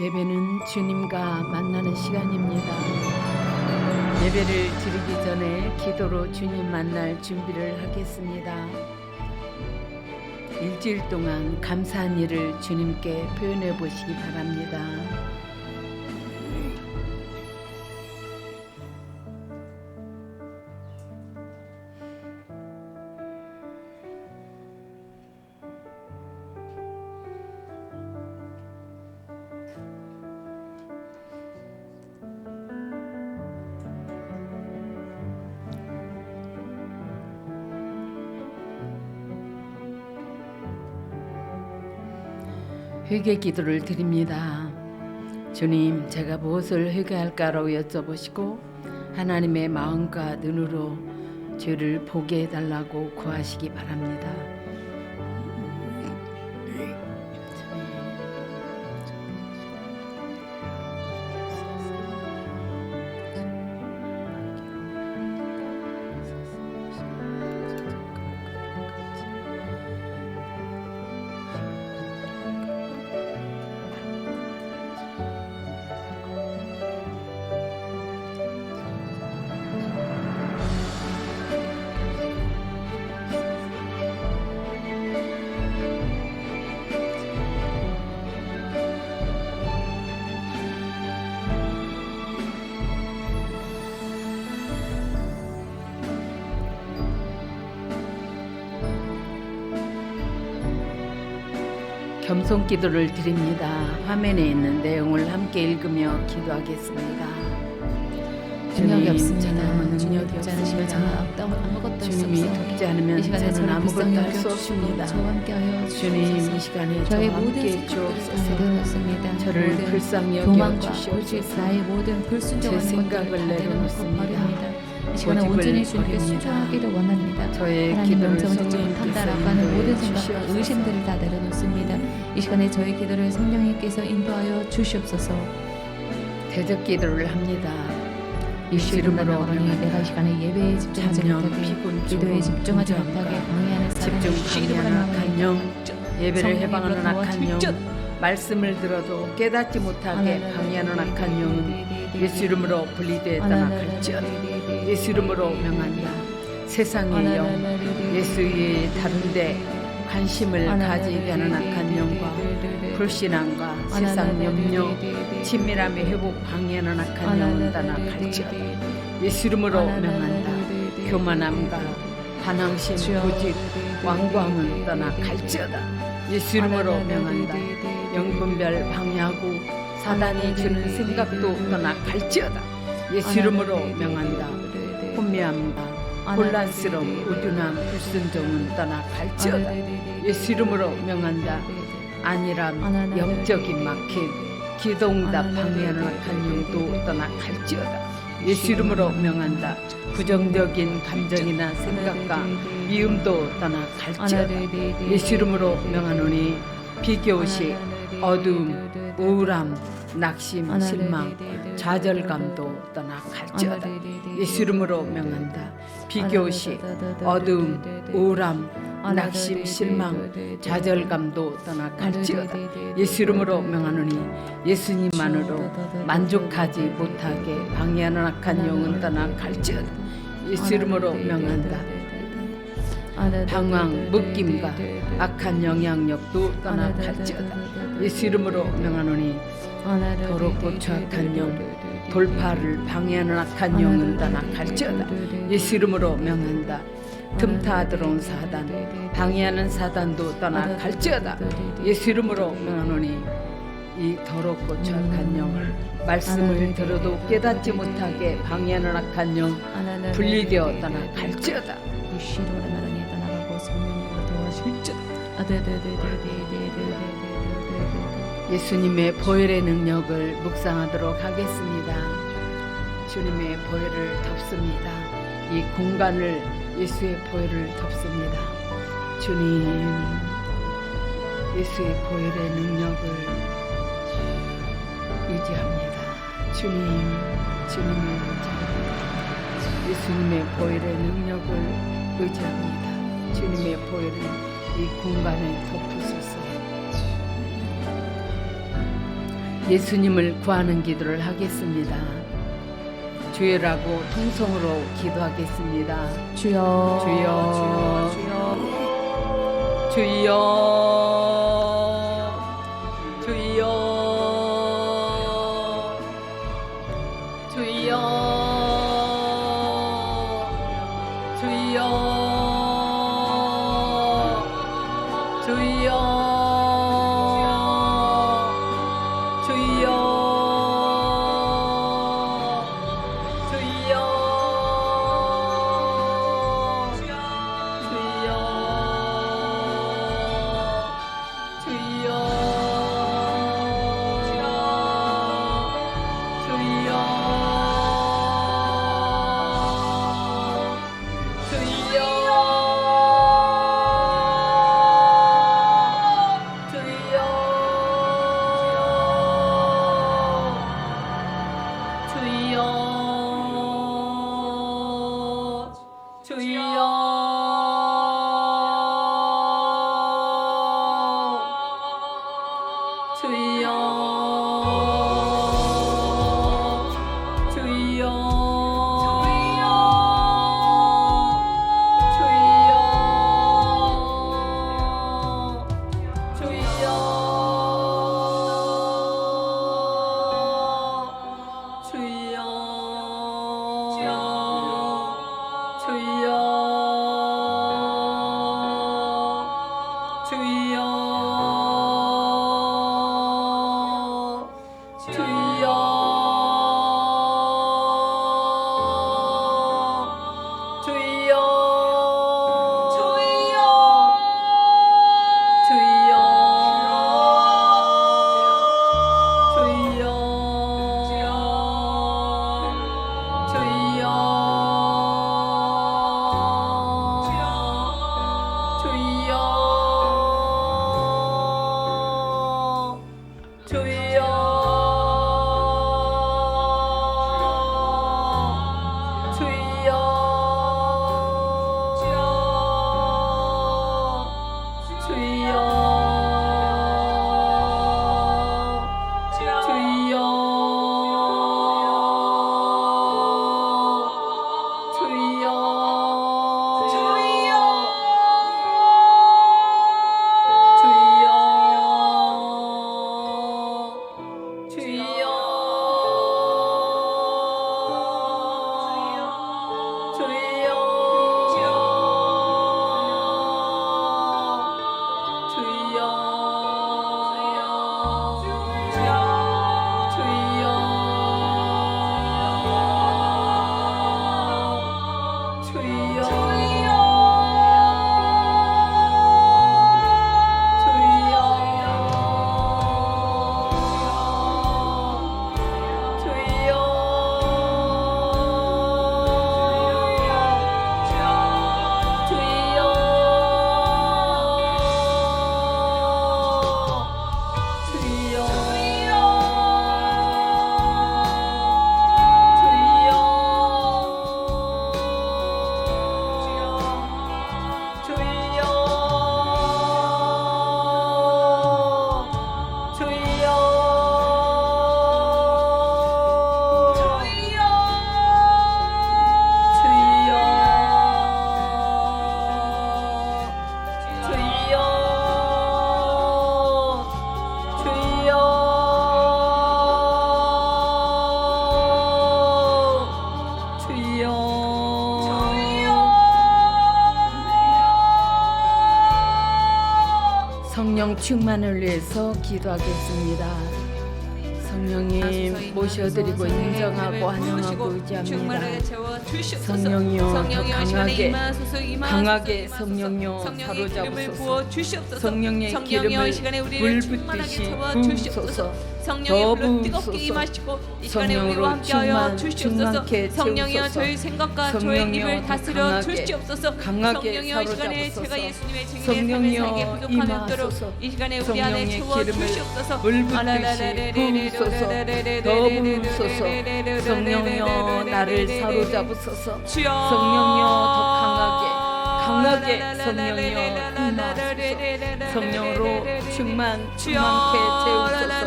예배는 주님과 만나는 시간입니다. 예배를 드리기 전에 기도로 주님 만날 준비를 하겠습니다. 일주일 동안 감사한 일을 주님께 표현해 보시기 바랍니다. 회개 기도를 드립니다. 주님, 제가 무엇을 회개할까라고 여쭤보시고 하나님의 마음과 눈으로 죄를 보게 해달라고 구하시기 바랍니다. 겸손 기도를 드립니다. 화면에 있는 내용을 함께 읽으며 기도하겠습니다. 능력이 없습니다. 저는 능력이 돕지 않으시면 저는 아무것도 할 수 주님이 없습니다. 돕지 않으면 이 시간에 저는 아무것도 할 수 없습니다. 저와 함께하여 주님, 이 주옵소서. 시간에 저의 저와 모든 함께 생각들을 다 주옵소서. 내려놓습니다. 저를 모든 불쌍히 여겨 교만과 주시옵소서. 고집, 나의 모든 불순종하는 제 것들을 생각을 다 내려놓고 내려놓습니다. 버립니다. 이 시간에 고집을 온전히 주님께 버립니다. 순종하기를 원합니다. 저의 하나님 기도를 영성을 듣지 성령님께서 못한다라고 하는 모든 인도해 생각과 주시옵소서. 의심들을 다 내려놓습니다. 이 시간에 저희 기도를 성령님께서 인도하여 주시옵소서. 대적 기도를 합니다. 예수 이름으로 내가 이 시간에 예배에 집중하지 참념, 못하게 피곤, 기도에 조롱, 집중하지 분전과 못하게 방해하는 집중 방해하는 악한 영, 예배를 해방하는 악한 영, 말씀을 들어도 깨닫지 못하게 방해하는 악한 영은 예수 이름으로 분리되어 떠나갈지어다. 예수 이름으로 명한다. 세상의 영, 예수 외에 다른데 관심을 가지게 하는 악한 영과 불신앙과 세상 염려, 친밀함의 회복 방해하는 악한 영은 떠나갈지어다. 예수 이름으로 명한다. 교만함과 반항심, 고집, 완고함은 떠나갈지어다. 예수 이름으로 명한다. 영분별 방해하고 사단이 주는 생각도 떠나갈지어다. 예수 이름으로 명한다. 혼미함과 혼란스러움, 우둔함, 불순종은 떠나갈지어다. 예수 이름으로 명한다. 안일함, 영적인 막힘, 기도응답 방해하는 악한 영도 떠나갈지어다. 예수 이름으로 명한다. 부정적인 감정이나 생각과 미움도 떠나갈지어다. 예수 이름으로 명하노니 비교식, 어두움, 우울함, 낙심, 실망, 좌절감도 떠나갈지어다. 예수 이름으로 명한다. 비교식, 어두움, 우울함, 낙심, 실망, 좌절감도 떠나갈지어다. 예수 이름으로 명하노니 예수님만으로 만족하지 못하게 방해하는 악한 영은 떠나갈지어다. 예수 이름으로 명한다. 방황, 묶임과 악한 영향력도 떠나갈지어다. 예수 이름으로 명하노니 더럽고 추악한 영, 돌파를 방해하는 악한 영은 떠나갈지어다. 예수 이름으로 명한다. 틈타 들어온 사단, 방해하는 사단도 떠나갈지어다. 예수 이름으로 명하노니 이 더럽고 추악한 영을 말씀을 들어도 깨닫지 못하게 방해하는 악한 영 분리되어 떠나갈지어다. 예수님의 보혈의 능력을 묵상하도록 하겠습니다. 주님의 보혈을 덮습니다. 이 공간을 예수의 보혈을 덮습니다. 주님, 예수의 보혈의 능력을 의지합니다. 주님을 의지합니다. 예수님의 보혈의 능력을 의지합니다. 주님의 보혈을 이 공간에 덮으소서. 예수님을 구하는 기도를 하겠습니다. 주여라고 통성으로 기도하겠습니다. 주여, 주여, 주여, 주여, 주여, 주여, 주여, 주여, 성령 충만을 위해서 기도하겠습니다. 성령님 모셔드리고 인정하고 환영하고 의지합니다. 성령이여 더 강하게 성령이여 사로잡으소서. 성령의 기름을 불붙듯이 부으소서. 더 부으소서. 성령으로 충만케 채우소서. 성령이여 더 강하게 사로잡으소서. 성령이여 임하소서. 성령의 기름을 불붙듯이 부으소서. 더 부으소서. 성령이여 나를 사로잡으소서. 성령이여 더 강하게 성령이여 임하소서. 성령으로 충만케 채우소서.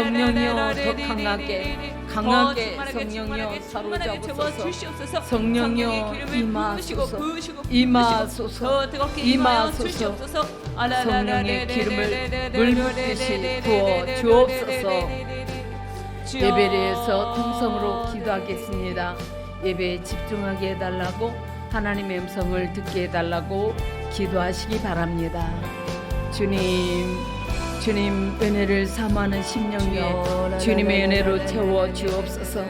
성령이여 더 강하게 성령이여 사로잡으소서. 성령이여 임하소서. 성령의 기름을 물붓듯이 부어 주옵소서. 예배에서 통성으로 기도하겠습니다. 예배에 집중하게 해달라고, 하나님의 음성을 듣게 해달라고 기도하시기 바랍니다. 주님 은혜를 사모하는 심령에 주님의 은혜로 채워 주옵소서.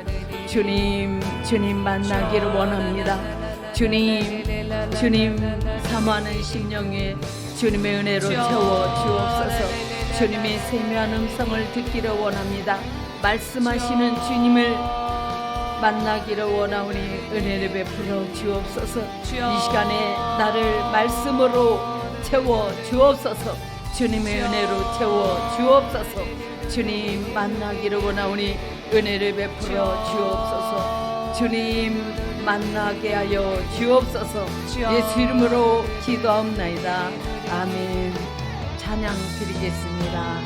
주님 만나기를 원합니다. 주님 사모하는 심령에 주님의 은혜로 채워 주옵소서. 주님의 세미한 음성을 듣기를 원합니다. 말씀하시는 주님을 만나기를 원하오니 은혜를 베풀어 주옵소서. 이 시간에 나를 말씀으로 채워 주옵소서. 주님의 은혜로 채워 주옵소서. 주님 만나기를 원하오니 은혜를 베풀어 주옵소서. 주님 만나게 하여 주옵소서. 예수 이름으로 기도하옵나이다. 아멘. 찬양 드리겠습니다.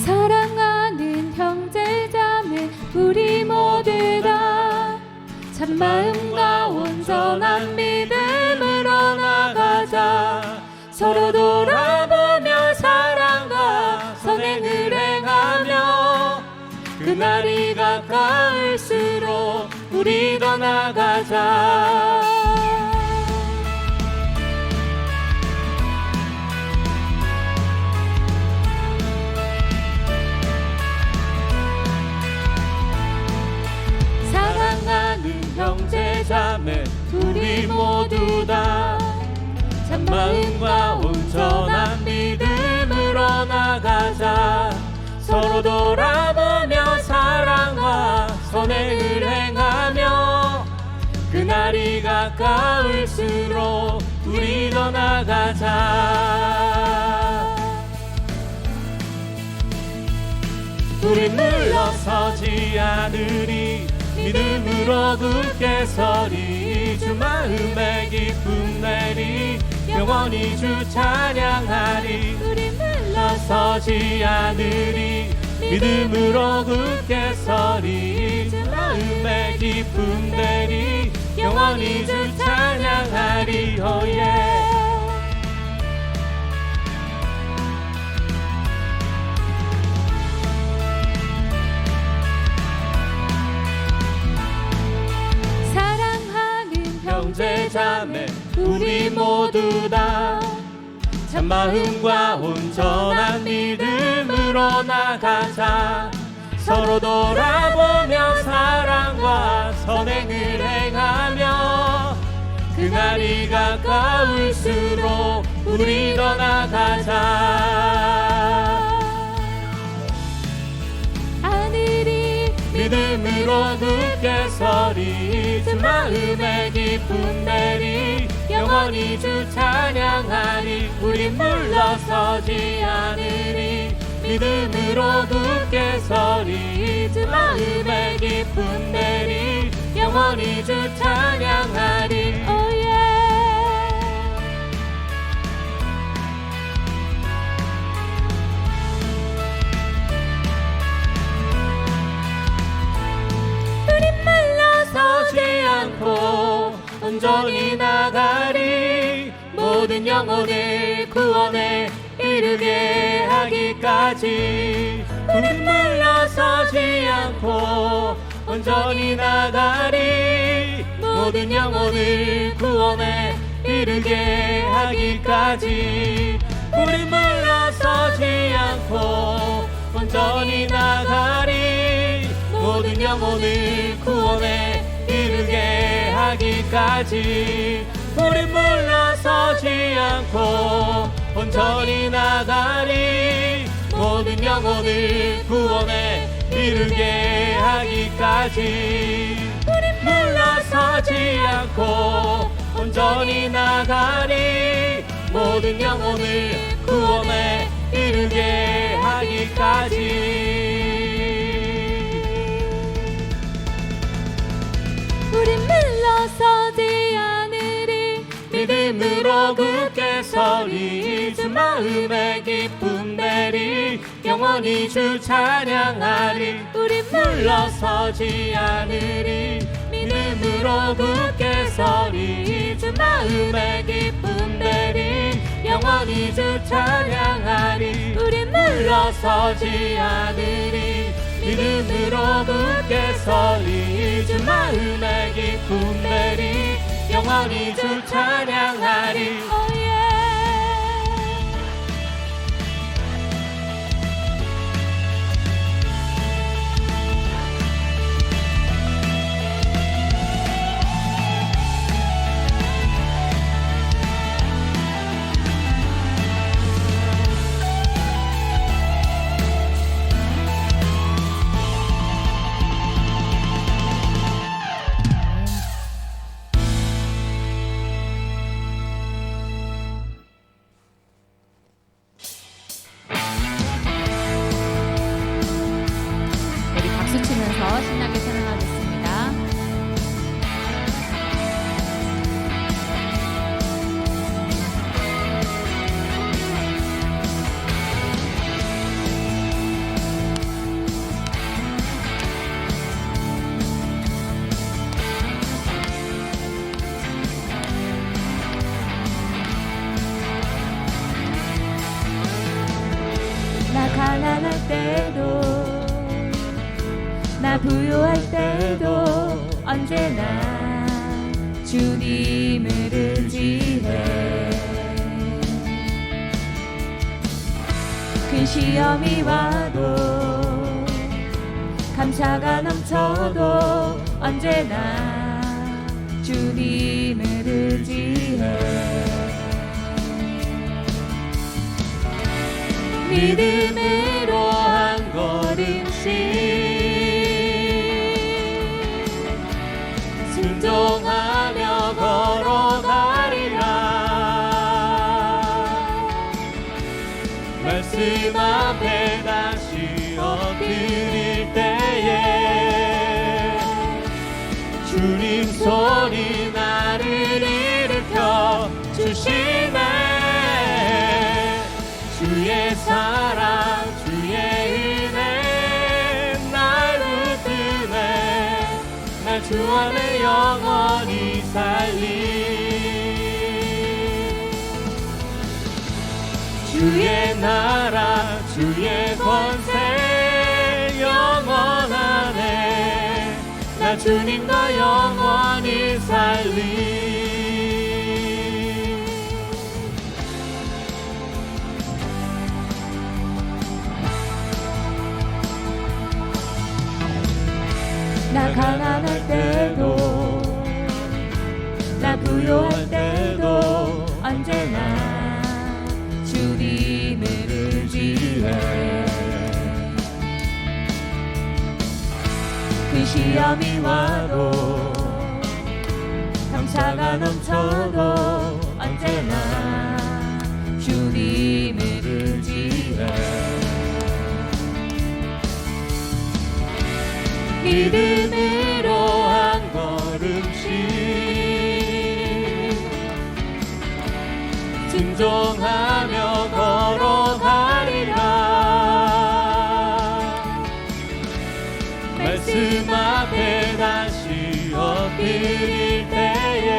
사랑하는 형제자매 우리 모두 다 참마음과 온전한 믿음으로 나가자. 서로 돌아보며 사랑과 선행을 행하며 그날이 가까울수록 우리 더 나가자. 형제자매 우리 모두 다 참마음과 온전한 믿음으로 나가자. 서로 돌아보며 사랑과 선행을 행하며 그날이 가까울수록 우리 더 나가자. 우린 물러서지 않으리 믿음으로 굳게 서리. 주 마음에 기쁨 내리 영원히 주 찬양하리. 우리 물러서지 않으리 믿음으로 굳게 서리. 주 마음에 기쁨 내리 영원히 주 찬양하리. 오예. 형제자매 우리 모두 다 참마음과 온전한 믿음으로 나가자. 서로 돌아보며 사랑과 선행을 행하며 그날이 가까울수록 우리 더 나가자. 믿음으로 굳게 서리. 주 마음에 기쁨 내리 영원히 주 찬양하리. 우린 물러서지 않으리 믿음으로 굳게 서리. 주 마음에 기쁨 내리 영원히 주 찬양하리. 온전히 나가리. 모든 영혼을 구원에 이르게 하기까지. 우린 물러서지 않고 온전히 나가리. 모든 영혼을 구원에 이르게 하기까지. 우린 물러서지 않고 온전히 나가리. 모든 영혼을 구원에 이르게 하기까지. 우린 물러서지 않고 온전히 나가리. 모든 영혼을 구원에 이르게 하기까지. 우린 물러서지 않고 온전히 나가리. 모든 영혼을 구원에 이르게 하기까지. 우린 물러서지 않으리. 믿음으로 굳게 서리. 주 마음에 기쁨 내리. 영원히 주 찬양하리. 우린 물러서지 않으리. 믿음으로 굳게 서리. 주 마음에 기쁨 내리. 영원히 주 찬양하리. 우린 물러서지 않으리. 믿음으로 굳게 서리. 주 마음에 기쁨 내리. 영원히 주 찬양하리. 우리 박수 치면서 신나게 찬양하겠습니다. 나 가난할 때도 나 부요할 때도 언제나 주님을 의지해. 큰 시험이 와도 감사가 넘쳐도 언제나 주님을 의지해. 믿음으로 한 걸음씩 순종하며 걸어가리라. 말씀 앞에 다시 엎드릴 때에 주님 손이 나를 일으켜 주시네. 주의 사랑 주의 은혜 날 붙드네. 날 주 안에 영원히 살리. 주의 나라 주의 권세 영원하네. 나 주님과 영원히 살리. 나 가난할 때도 나 부요할 때도 언제나 주님을 의지해. 그 시험이 와도 감사가 넘쳐도 언제나 주님을 의지해. 믿음으로 한 걸음씩 순종하며 걸어가리라. 말씀 앞에 다시 엎드릴 때에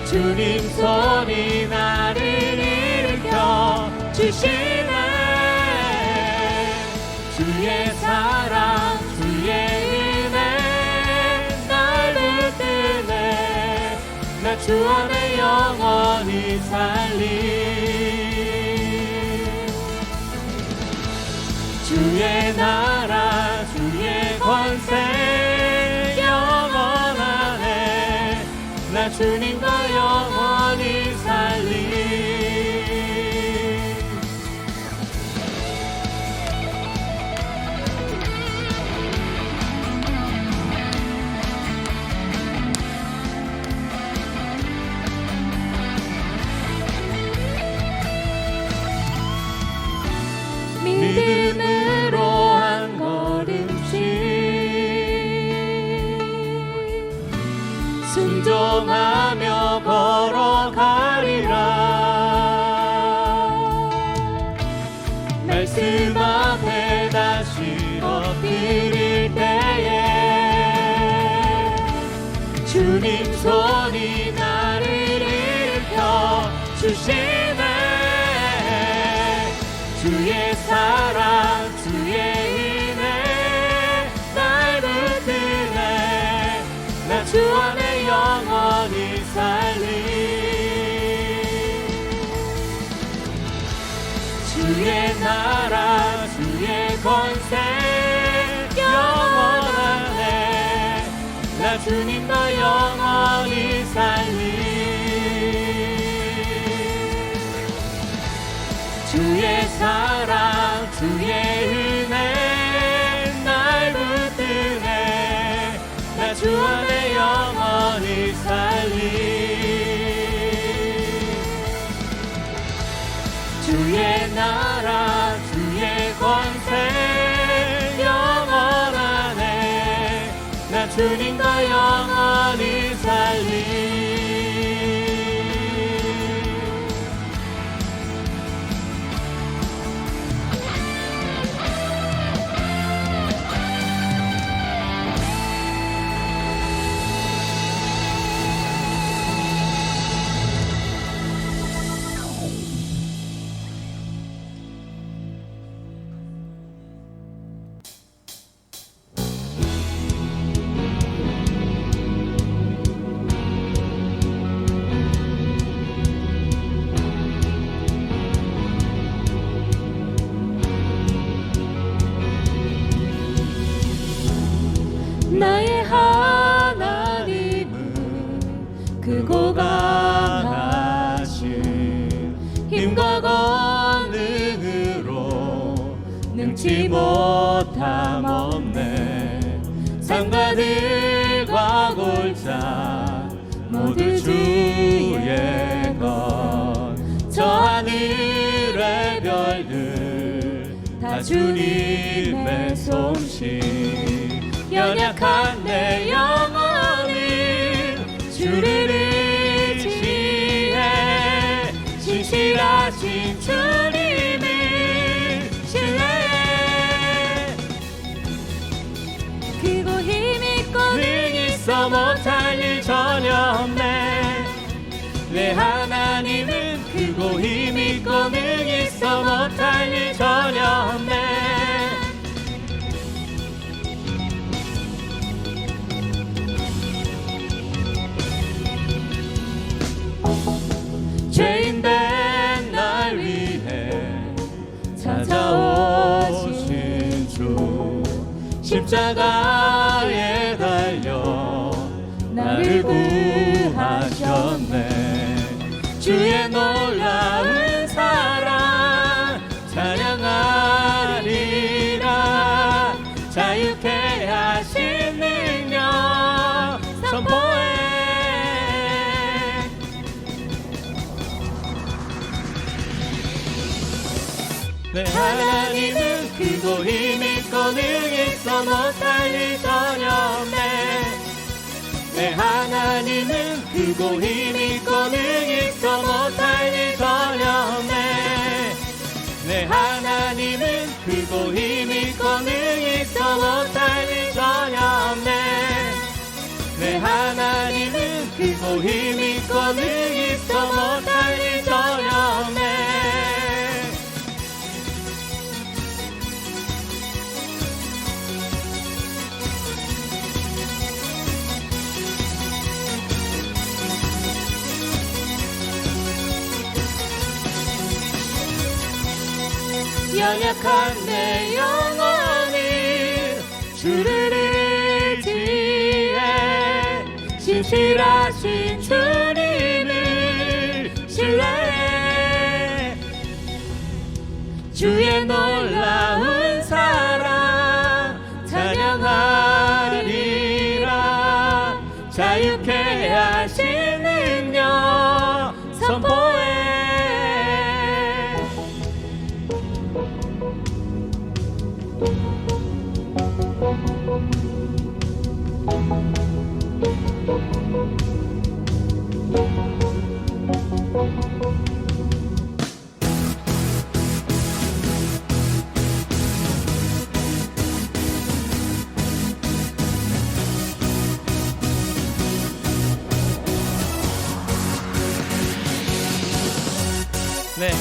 주님 손이 나를 일으켜 주시네. 주의 사랑 주의 은혜 날 붙드네. 나 주 안에 영원히 살리. 주의 나라 주의 권세 영원하네. 나 주님과 영원히 살리. 말씀 앞에 다시 엎드릴 때에 주님 손이 나를 일으켜 주시네. 주의 사랑 주의 은혜 날 붙드네. 나 주 안에 영원히 살리. 주의 나라 주의 권세 영원하네. 나 주님과 영원히 살리. 주의 사랑 주의 은혜 날 붙드네. 나 주 안에 영원히 살리. 주의 나라 주의 권세 영원하네. 나 주님과 영원히 살리. 나의 하나님은 크고 강하신 힘과 권능으로 능치 못함 없네. 산과 들과 골짜 모두 주의 것. 저 하늘의 별들 다 주님의 솜씨. 연약한 내 영혼은 주를 의지해. 신실하신 주님을 신뢰해. 크고 힘있고 능 있어 못할 일 전혀 없네. 내 하나님은 크고 힘있고 능 있어 못할 일 전혀 없네. 죄인된 날 위해 찾아오신 주. 십자가에 달려 나를 구하셨네. 주의 놀라운 사랑 찬양하리라. 자유케 하신 능력 선포해. 내 하나님은 크고 힘있고 능 있어 못할 일 전혀 없네. 내 하나님은 크고 힘있고 능 있어 못할 일 전혀 없네. 내 하나님은 크고 힘있고 능 있어 못할 일 전혀 없네. 내 하나님은 크고 힘있고 능 있어 못할 일 전혀 없네. 연약한 내 영혼이 주를 의지해. 신실하신 주님을 신뢰해. 주의 놀라운 사랑 찬양하리라. 자유케 하신 능력 선포해.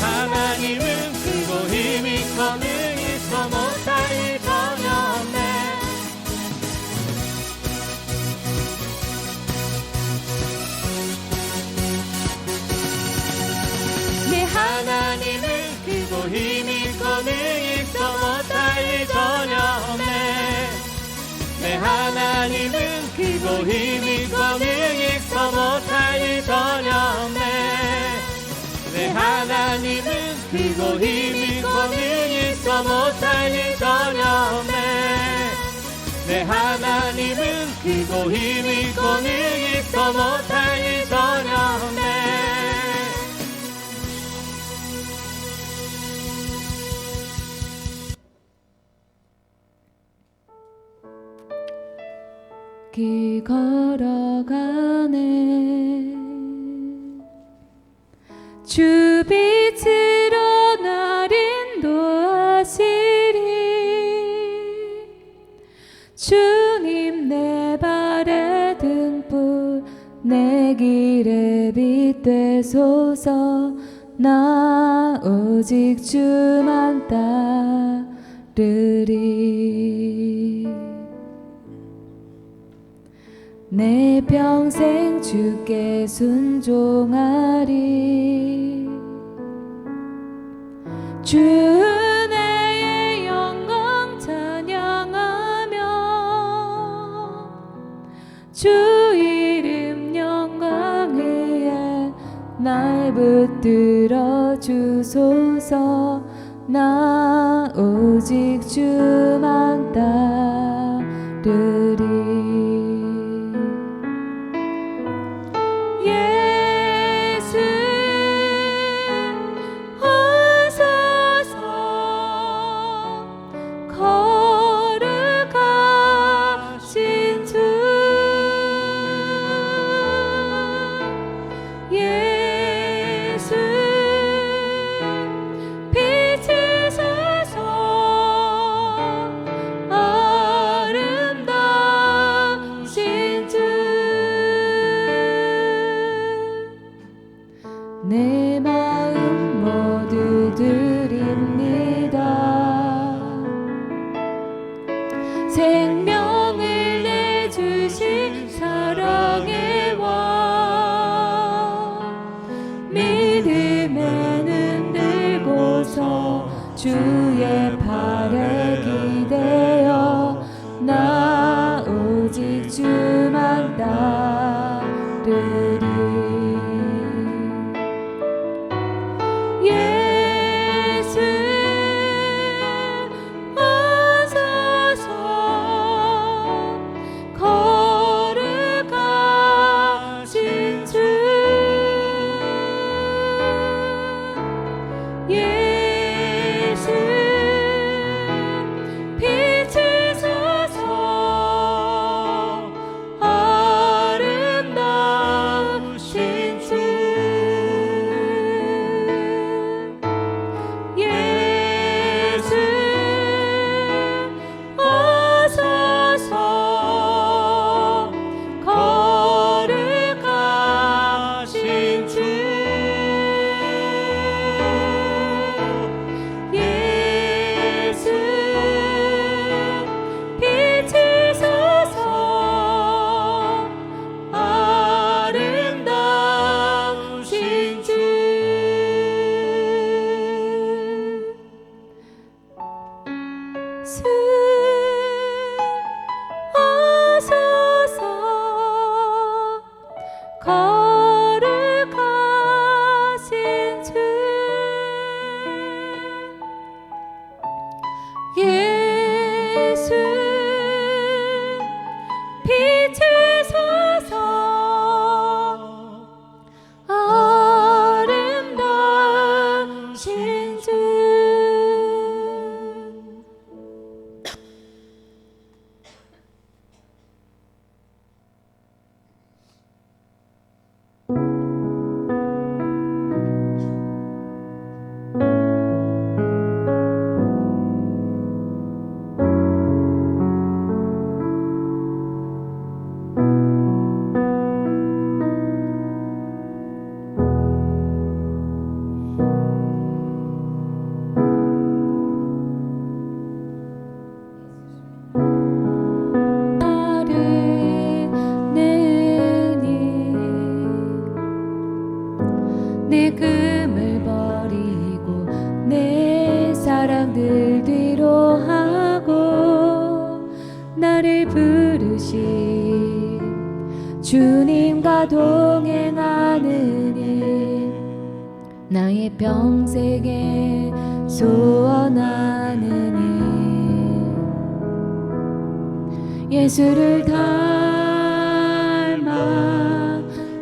하나님은 크고 힘이 있고 능히 있어 못할 일 전혀 없네. 내 하나님은 크고 힘이 있고 능히 있어 못할 일 전혀 없네. 내 하나님은 크고 힘이 있고 능히 있어 못할 일 전혀 없네. 내 하나님은 크고 힘이 있고 능히 있어 못할 일 전혀 없네. 내 하나님은 크고 힘이 있고 능히 있어 못할 일 전혀 없네. 길 걸어가네 주 빛으로 날 인도하시리 주님 내 발의 등불 내 길에 빛 되소서 나 오직 주만 따르리 내 평생 주께 순종하리 주 은혜의 영광 찬양하며 주 이름 영광 위에 날 붙들어 주소서 나 오직 주만 따르리 내 마음 모두 드립니다. 생명을 내주신 사랑의 왕 믿음에 흔들고서 주의 팔에 기대어 나 오직 주만 따르리 사랑들 뒤로 하고 나를 부르신 주님과 동행하느니 나의 평생에 소원하느니 예수를 닮아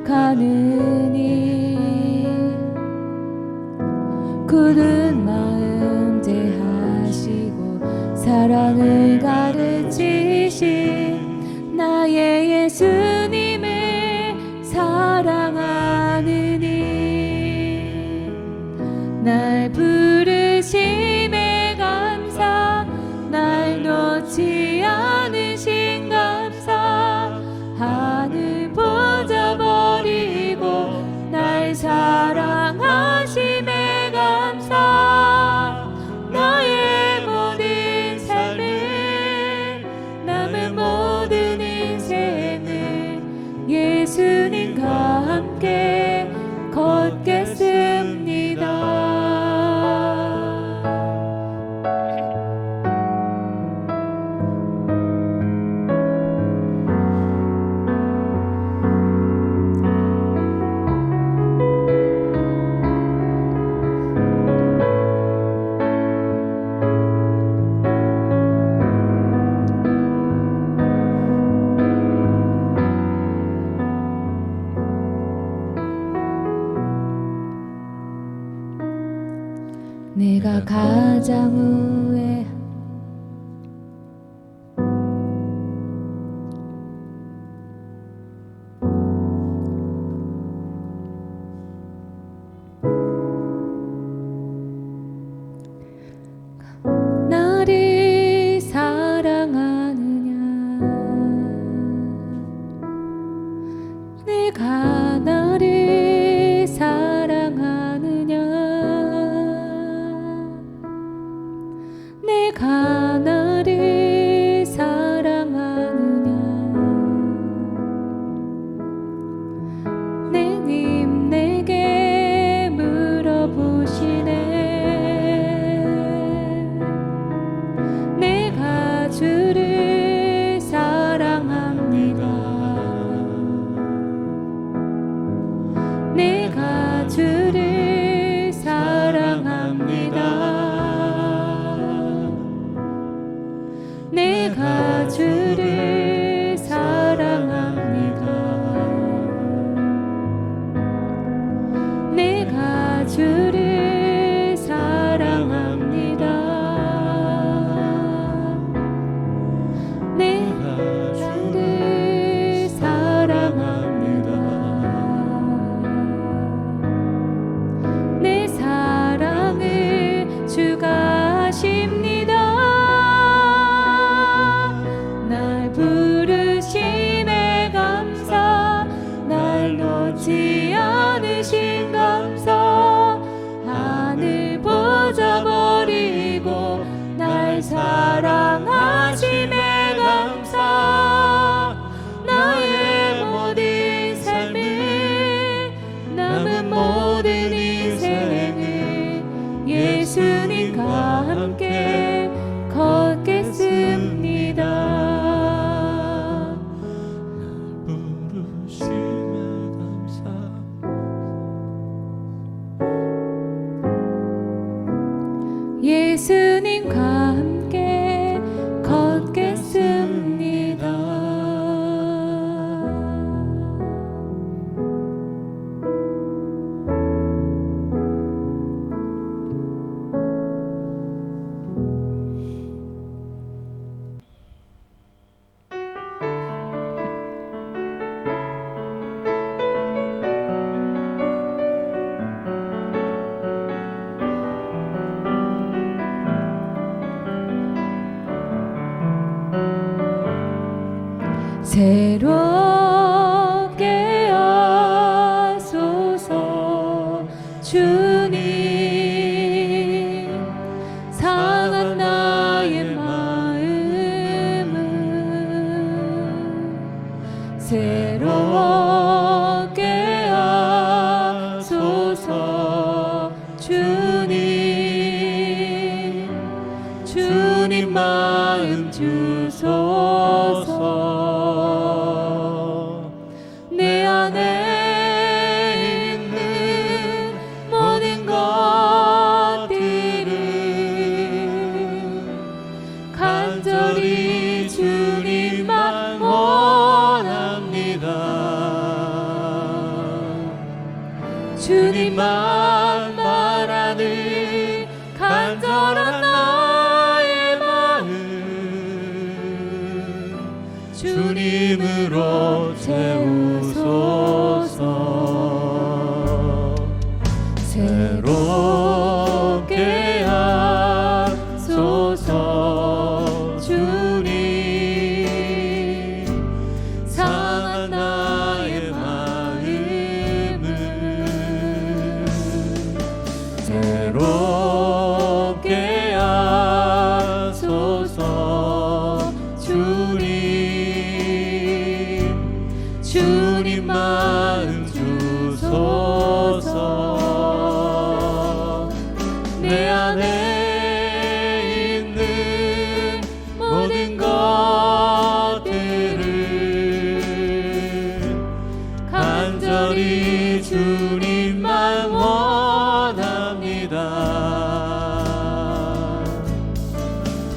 가느니 굳은 마음 대하시고 사랑을 가르치신 나의 예수님을 사랑하느니 날 부르심에 감사 날 놓지 않으신 감사 하늘 보자 버리고 날 사랑하심에 감사 나의 모든 삶을 남은 모든 인생을 예수님과 함께 걷겠습니다. 내가 가장 후회 나를 사랑하느냐 내가 나를 사랑하느냐 내가 나를 사랑하느냐 내 님 내게 물어보시네 내가 주를 사랑합니다 내가 주를 사랑합니다 내가 주를 사랑합니다 내가 주를 사랑합니다 내가 주를 사랑합니다 내 사랑을 주가 아십니다 부르심에 감사 날 놓지 않으신 감사 하늘 보자 버리고 날 사랑하심에 감사 나의 모든 삶을 남은 모든 인생을 예수님과 함께 걷겠습니다. 예수님과 함께 걷겠습니다. 새롭게 하소서 주님 상한 나의 마음을 새롭게 하소서 주님 주님 마음 주소서. 내 안에 있는 모든 것들을 간절히 주님만 원합니다. 주님만 바라는 간절한 나의 마음 주님으로 채우소서. 새롭게 하소서 주님. 상한 나의 마음을 새롭게 하소서 주님. 주님 마음 주소서. 내 안에 있는 모든 것들을 간절히 주님만 원합니다.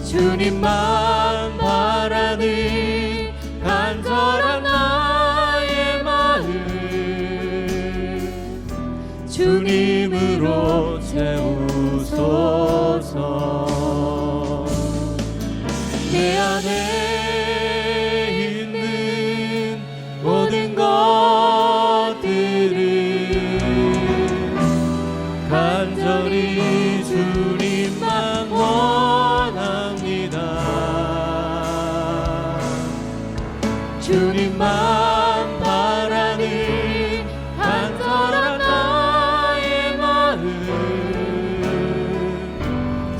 주님만 바라는 간절한 나의 마음 주님으로 채우소서. 내 안에 있는 모든 것들을 간절히 주님만 원합니다. 주님만 바라는 간절한 나의 마음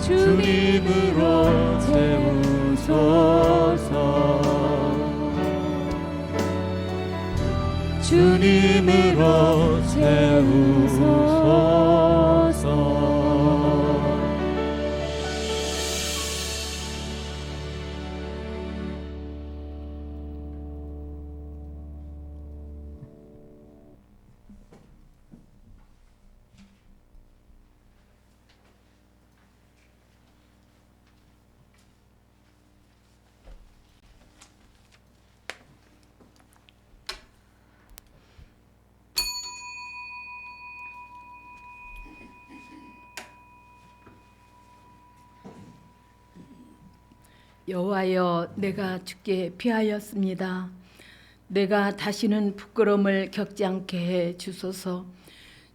주님으로 채우소서. 주님으로 채우소서. 여호와여, 내가 주께 피하였습니다. 내가 다시는 부끄러움을 겪지 않게 해 주소서.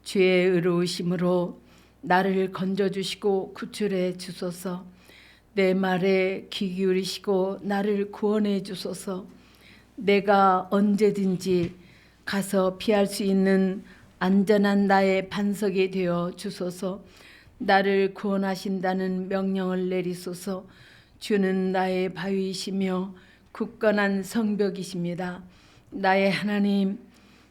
주의 의로우심으로 나를 건져주시고 구출해 주소서. 내 말에 귀 기울이시고 나를 구원해 주소서. 내가 언제든지 가서 피할 수 있는 안전한 나의 반석이 되어 주소서. 나를 구원하신다는 명령을 내리소서. 주는 나의 바위이시며 굳건한 성벽이십니다. 나의 하나님,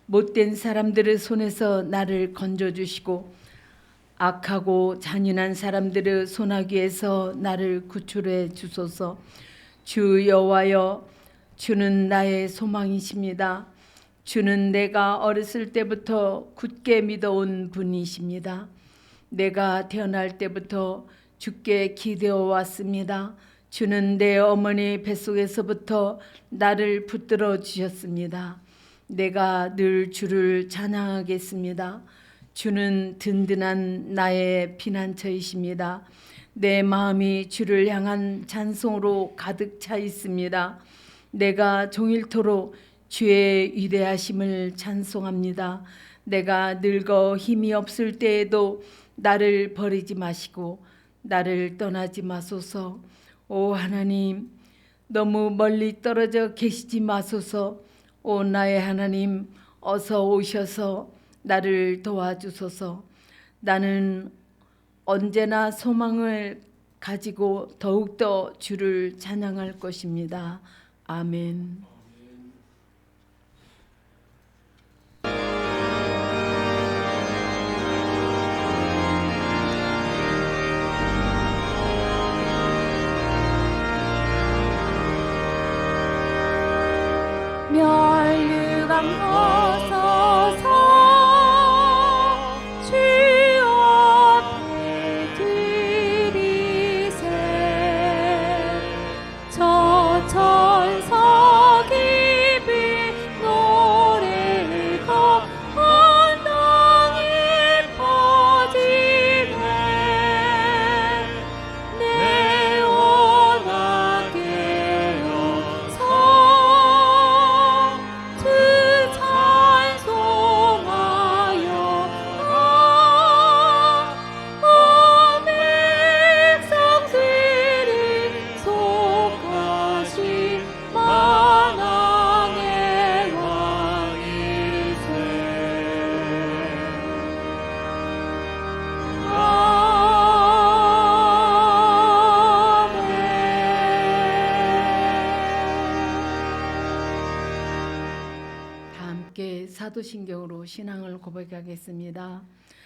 못된 사람들의 손에서 나를 건져주시고 악하고 잔인한 사람들의 손아귀에서 나를 구출해 주소서. 주 여호와여, 주는 나의 소망이십니다. 주는 내가 어렸을 때부터 굳게 믿어온 분이십니다. 내가 태어날 때부터 주께 기대어 왔습니다. 주는 내 어머니 뱃속에서부터 나를 붙들어 주셨습니다. 내가 늘 주를 찬양하겠습니다. 주는 든든한 나의 피난처이십니다. 내 마음이 주를 향한 찬송으로 가득 차 있습니다. 내가 종일토록 주의 위대하심을 찬송합니다. 내가 늙어 힘이 없을 때에도 나를 버리지 마시고 나를 떠나지 마소서. 오 하나님, 너무 멀리 떨어져 계시지 마소서. 오 나의 하나님, 어서 오셔서 나를 도와주소서. 나는 언제나 소망을 가지고 더욱더 주를 찬양할 것입니다. 아멘. 향하소서 주 앞에 드리세 저 천사 깊이 노래가 온 땅에 퍼지네 내 원하게 여서 주 찬송하여 온 백성들이 속하신 만왕의 왕이세 다 함께 사도신경으로 신앙을 고백하겠습니다.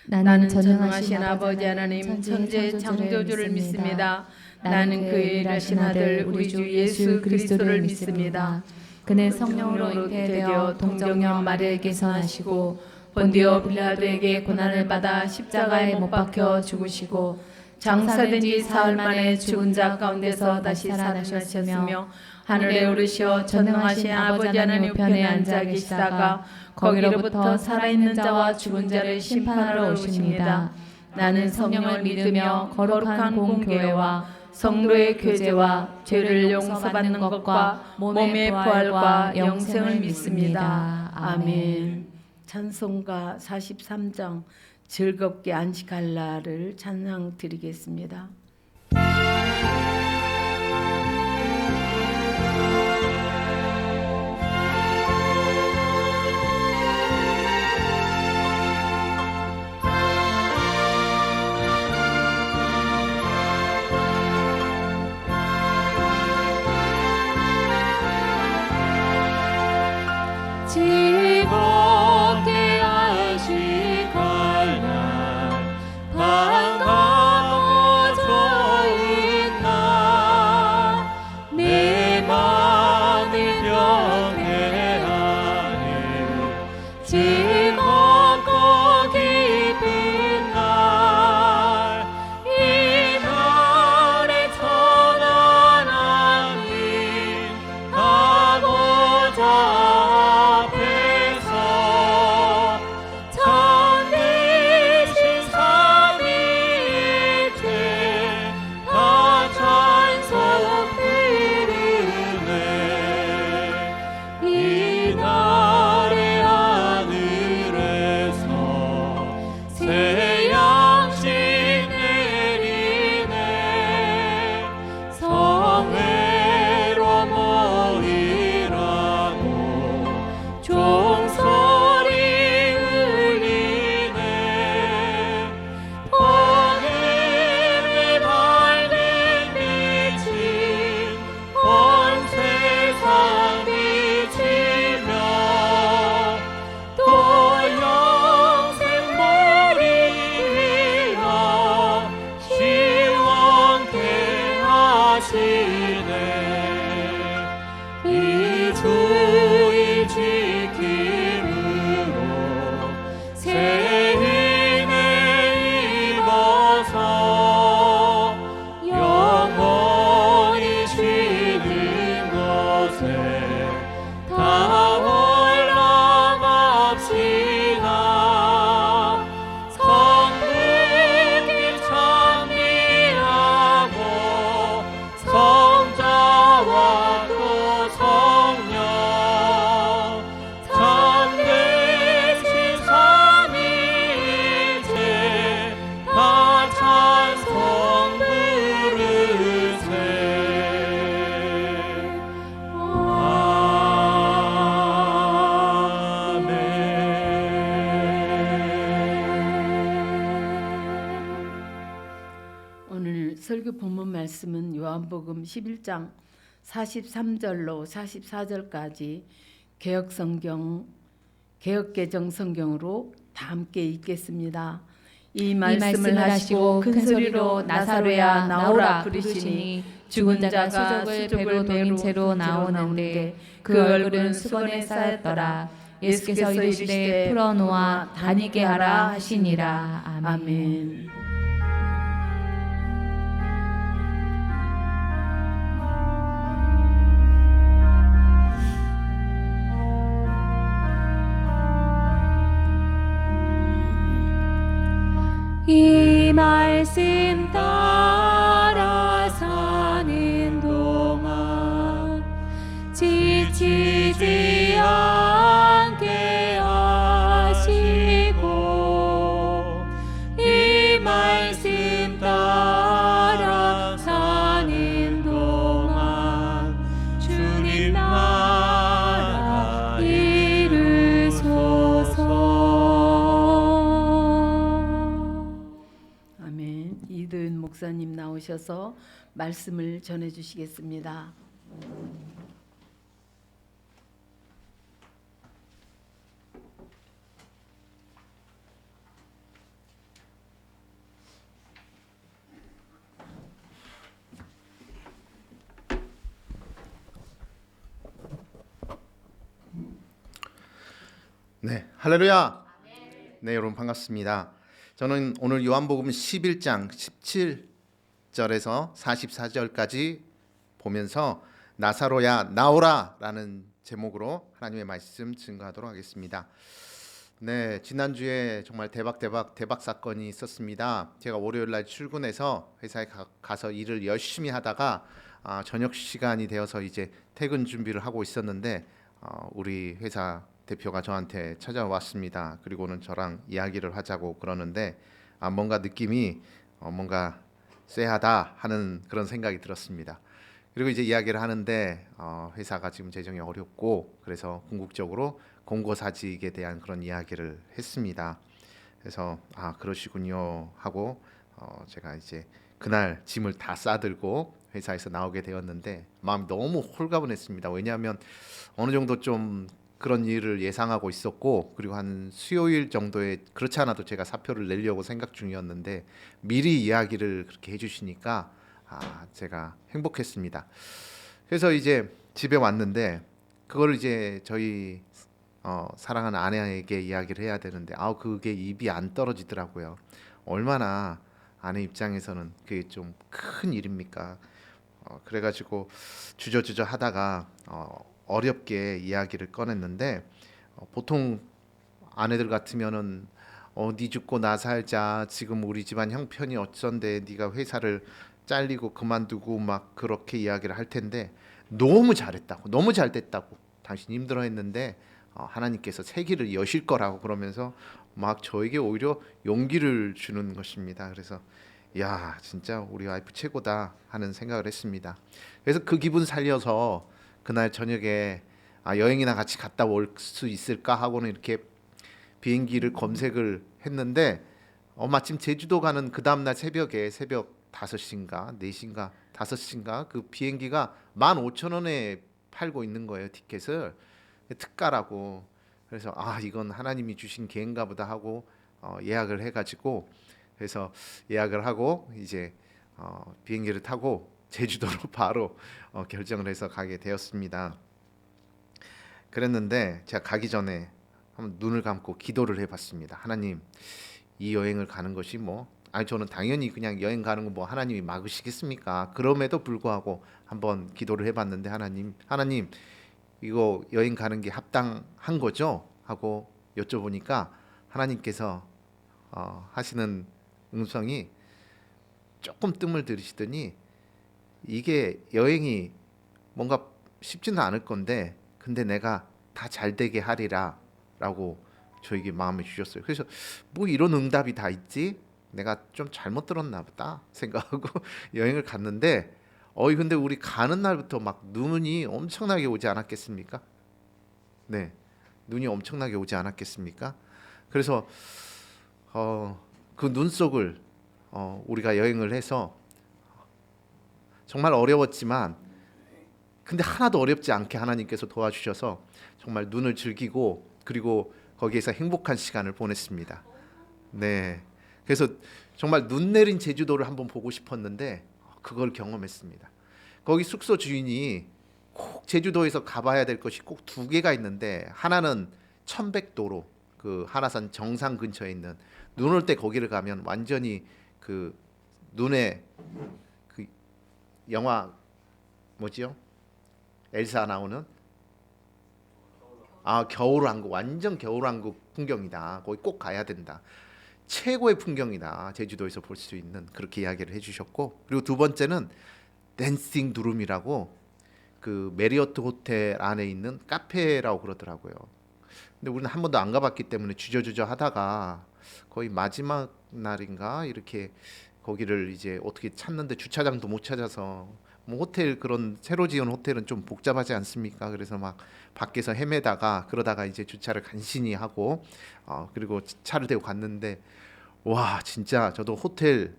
나는 전능하신 아버지 하나님 천지의 창조주를 믿습니다. 나는 그의 일하신 아들 우리 주 예수 그리스도를 믿습니다. 그는 성령으로 잉태되어 동정녀 마리아에게서 나시고 본디오 빌라도에게 고난을 받아 십자가에 못 박혀 죽으시고 장사된 지 사흘 만에 죽은 자 가운데서 다시 살아나셨으며 하늘에 오르시어 전능하신 아버지 하나님 우편에 앉아 계시다가 거기로부터 살아있는 자와 죽은 자를 심판하러 오십니다. 나는 성령을 믿으며 거룩한 공교회와 성도의 교제와 죄를 용서받는 것과 몸의 부활과 영생을 믿습니다. 아멘. 찬송가 43장 즐겁게 안식할 날을 찬양 드리겠습니다. 즐겁게 안식할 날 반갑고 좋은 날 내 맘을 병해하니 즐겁고 기쁜 날 이 날에 천한 하나님 가고자 이 주의 지킴으로 새 은혜 입어서 영원히 쉬는 곳에 다 올라갑시다. 성부께 찬미하고 성자와 또 성령 참되신 삼위일체 다 찬송 부르세. 오늘 설교 본문 말씀은 요한복음 11장 43절로 44절까지 개역개정 성경으로 다 함께 읽겠습니다. 이 말씀을 하시고 큰 소리로 나사로야 나오라 부르시니 죽은 자가 수족을 배로 동인 채로 나오는데 그 얼굴은 수건에 쌓였더라. 예수께서 이르시되 풀어놓아 다니게 하라 하시니라. 아멘. 아멘. 이 말씀 따라 사는 동안 지치지 않게 하시고 이 말씀 따라 사는 동안 주님 나라 이루소서. 아멘. 이든 목사님 나오셔서 말씀을 전해 주시겠습니다. 네, 할렐루야. 네, 여러분 반갑습니다. 저는 오늘 요한복음 11장 17절에서 44절까지 보면서 나사로야 나오라 라는 제목으로 하나님의 말씀 증거하도록 하겠습니다. 네, 지난주에 정말 대박 사건이 있었습니다. 제가 월요일 날 출근해서 회사에 가서 일을 열심히 하다가 저녁 시간이 되어서 이제 퇴근 준비를 하고 있었는데 우리 회사 대표가 저한테 찾아왔습니다. 그리고는 저랑 이야기를 하자고 그러는데 뭔가 느낌이 뭔가 쎄하다 하는 그런 생각이 들었습니다. 그리고 이제 이야기를 하는데 회사가 지금 재정이 어렵고 그래서 궁극적으로 공고사직에 대한 그런 이야기를 했습니다. 그래서 그러시군요 하고 제가 이제 그날 짐을 다 싸들고 회사에서 나오게 되었는데 마음이 너무 홀가분했습니다. 왜냐하면 어느 정도 좀 그런 일을 예상하고 있었고 그리고 한 수요일 정도에 그렇지 않아도 제가 사표를 내려고 생각 중이었는데 미리 이야기를 그렇게 해주시니까 제가 행복했습니다. 그래서 이제 집에 왔는데 그걸 이제 저희 사랑하는 아내에게 이야기를 해야 되는데 그게 입이 안 떨어지더라고요. 얼마나 아내 입장에서는 그게 좀 큰 일입니까? 그래가지고 주저주저 하다가 어렵게 이야기를 꺼냈는데 보통 아내들 같으면은 네 죽고 나 살자, 지금 우리 집안 형편이 어쩐데 네가 회사를 잘리고 그만두고 막 그렇게 이야기를 할 텐데 너무 잘했다고, 너무 잘 됐다고, 당신이 힘들어했는데 하나님께서 새 길을 여실 거라고 그러면서 막 저에게 오히려 용기를 주는 것입니다. 그래서 야, 진짜 우리 와이프 최고다 하는 생각을 했습니다. 그래서 그 기분 살려서 그날 저녁에 여행이나 같이 갔다 올 수 있을까 하고는 이렇게 비행기를 검색을 했는데 마침 제주도 가는 그 다음날 새벽에 새벽 5시인가 4시인가 5시인가 그 비행기가 15,000원에 팔고 있는 거예요, 티켓을. 특가라고. 그래서 이건 하나님이 주신 기회인가 보다 하고 예약을 해가지고 그래서 예약을 하고 이제 비행기를 타고 제주도로 바로 결정을 해서 가게 되었습니다. 그랬는데 제가 가기 전에 한번 눈을 감고 기도를 해봤습니다. 하나님, 이 여행을 가는 것이 저는 당연히 그냥 여행 가는 거 하나님이 막으시겠습니까? 그럼에도 불구하고 한번 기도를 해봤는데 하나님 이거 여행 가는 게 합당한 거죠? 하고 여쭤보니까 하나님께서 하시는 음성이 조금 뜸을 들이시더니 이게 여행이 뭔가 쉽지는 않을 건데 근데 내가 다 잘되게 하리라 라고 저에게 마음을 주셨어요. 그래서 이런 응답이 다 있지? 내가 좀 잘못 들었나 보다 생각하고 여행을 갔는데 근데 우리 가는 날부터 막 눈이 엄청나게 오지 않았겠습니까? 네, 눈이 엄청나게 오지 않았겠습니까? 그래서 그 눈 속을 우리가 여행을 해서 정말 어려웠지만 근데 하나도 어렵지 않게 하나님께서 도와주셔서 정말 눈을 즐기고 그리고 거기에서 행복한 시간을 보냈습니다. 네, 그래서 정말 눈 내린 제주도를 한번 보고 싶었는데 그걸 경험했습니다. 거기 숙소 주인이 꼭 제주도에서 가봐야 될 것이 꼭 2개가 있는데 하나는 천백도로 그 한라산 정상 근처에 있는 눈 올 때 거기를 가면 완전히 그 눈에 그 영화 뭐지요? 엘사 나오는 겨울왕국 완전 겨울왕국 풍경이다. 거기 꼭 가야 된다. 최고의 풍경이다. 제주도에서 볼 수 있는 그렇게 이야기를 해주셨고 그리고 두 번째는 댄싱 두룸이라고 그 메리어트 호텔 안에 있는 카페라고 그러더라고요. 근데 우리는 한 번도 안 가봤기 때문에 주저주저 하다가 거의 마지막 날인가 이렇게 거기를 이제 어떻게 찾는데 주차장도 못 찾아서 뭐 호텔 그런 새로 지은 호텔은 좀 복잡하지 않습니까? 그래서 막 밖에서 헤매다가 그러다가 이제 주차를 간신히 하고 그리고 차를 대고 갔는데 와 진짜 저도 호텔